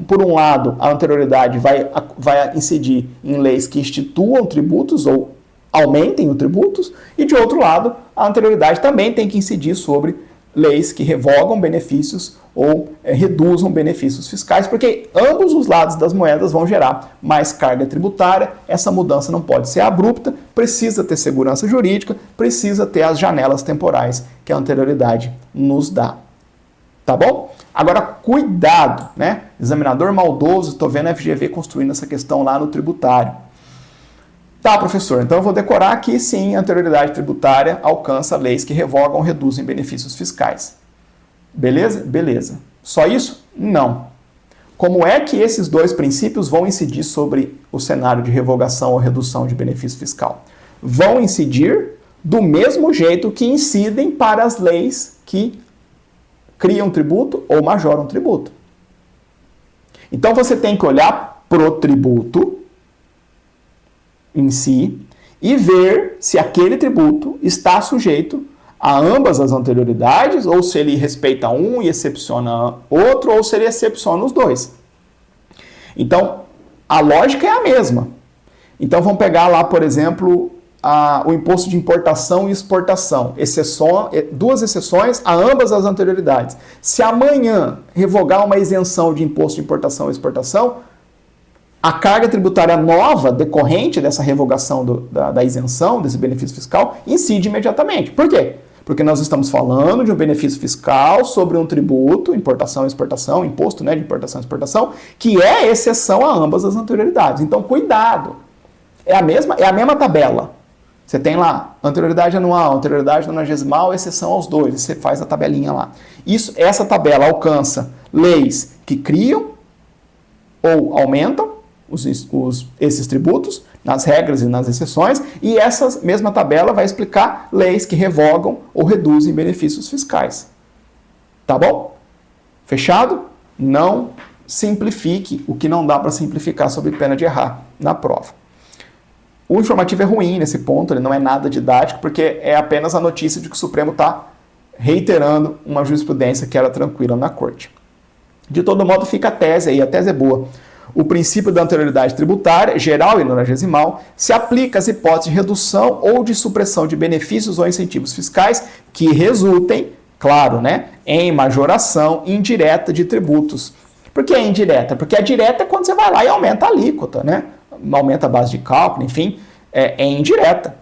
[SPEAKER 1] Por um lado, a anterioridade vai incidir em leis que instituam tributos ou aumentem os tributos, e de outro lado, a anterioridade também tem que incidir sobre leis que revogam benefícios ou reduzam benefícios fiscais, porque ambos os lados das moedas vão gerar mais carga tributária. Essa mudança não pode ser abrupta, precisa ter segurança jurídica, precisa ter as janelas temporais que a anterioridade nos dá. Tá bom? Agora, cuidado, né? Examinador maldoso, estou vendo a FGV construindo essa questão lá no tributário. Tá, professor, então eu vou decorar que sim, a anterioridade tributária alcança leis que revogam ou reduzem benefícios fiscais. Beleza? Beleza. Só isso? Não. Como é que esses dois princípios vão incidir sobre o cenário de revogação ou redução de benefício fiscal? Vão incidir do mesmo jeito que incidem para as leis que criam tributo ou majoram tributo. Então você tem que olhar pro tributo em si e ver se aquele tributo está sujeito a ambas as anterioridades, ou se ele respeita um e excepciona outro, ou se ele excepciona os dois. Então, a lógica é a mesma. Então, vamos pegar lá, por exemplo, o imposto de importação e exportação. Duas exceções a ambas as anterioridades. Se amanhã revogar uma isenção de imposto de importação e exportação, a carga tributária nova decorrente dessa revogação da isenção, desse benefício fiscal, incide imediatamente. Por quê? Porque nós estamos falando de um benefício fiscal sobre um tributo, importação e exportação, imposto, né, de importação e exportação, que é exceção a ambas as anterioridades. Então, cuidado. É a mesma tabela. Você tem lá anterioridade anual, anterioridade nonagesimal, exceção aos dois. E você faz a tabelinha lá. Essa tabela alcança leis que criam ou aumentam esses tributos, nas regras e nas exceções, e essa mesma tabela vai explicar leis que revogam ou reduzem benefícios fiscais. Tá bom? Fechado? Não simplifique o que não dá para simplificar sob pena de errar na prova. O informativo é ruim nesse ponto, ele não é nada didático, porque é apenas a notícia de que o Supremo está reiterando uma jurisprudência que era tranquila na corte. De todo modo, fica a tese aí, a tese é boa. O princípio da anterioridade tributária, geral e nonagesimal, se aplica às hipóteses de redução ou de supressão de benefícios ou incentivos fiscais que resultem, claro, né, em majoração indireta de tributos. Por que é indireta? Porque a direta é quando você vai lá e aumenta a alíquota, né? Aumenta a base de cálculo, enfim, é indireta.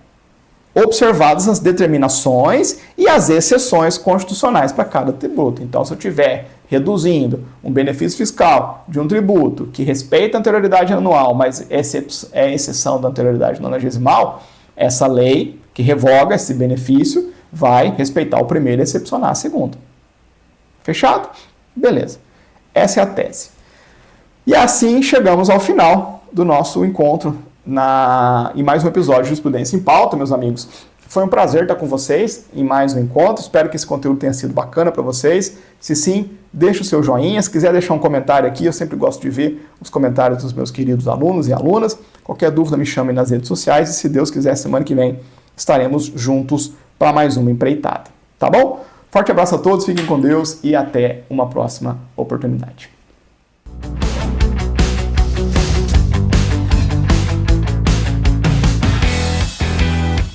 [SPEAKER 1] Observadas as determinações e as exceções constitucionais para cada tributo. Então, se eu estiver reduzindo um benefício fiscal de um tributo que respeita a anterioridade anual, mas é exceção da anterioridade nonagesimal, essa lei que revoga esse benefício vai respeitar o primeiro e excepcionar a segunda. Fechado? Beleza. Essa é a tese. E assim chegamos ao final do nosso encontro em mais um episódio de Jurisprudência em Pauta, meus amigos. Foi um prazer estar com vocês em mais um encontro. Espero que esse conteúdo tenha sido bacana para vocês. Se sim, deixa o seu joinha. Se quiser deixar um comentário aqui, eu sempre gosto de ver os comentários dos meus queridos alunos e alunas. Qualquer dúvida, me chame nas redes sociais. E se Deus quiser, semana que vem estaremos juntos para mais uma empreitada. Tá bom? Forte abraço a todos, fiquem com Deus e até uma próxima oportunidade.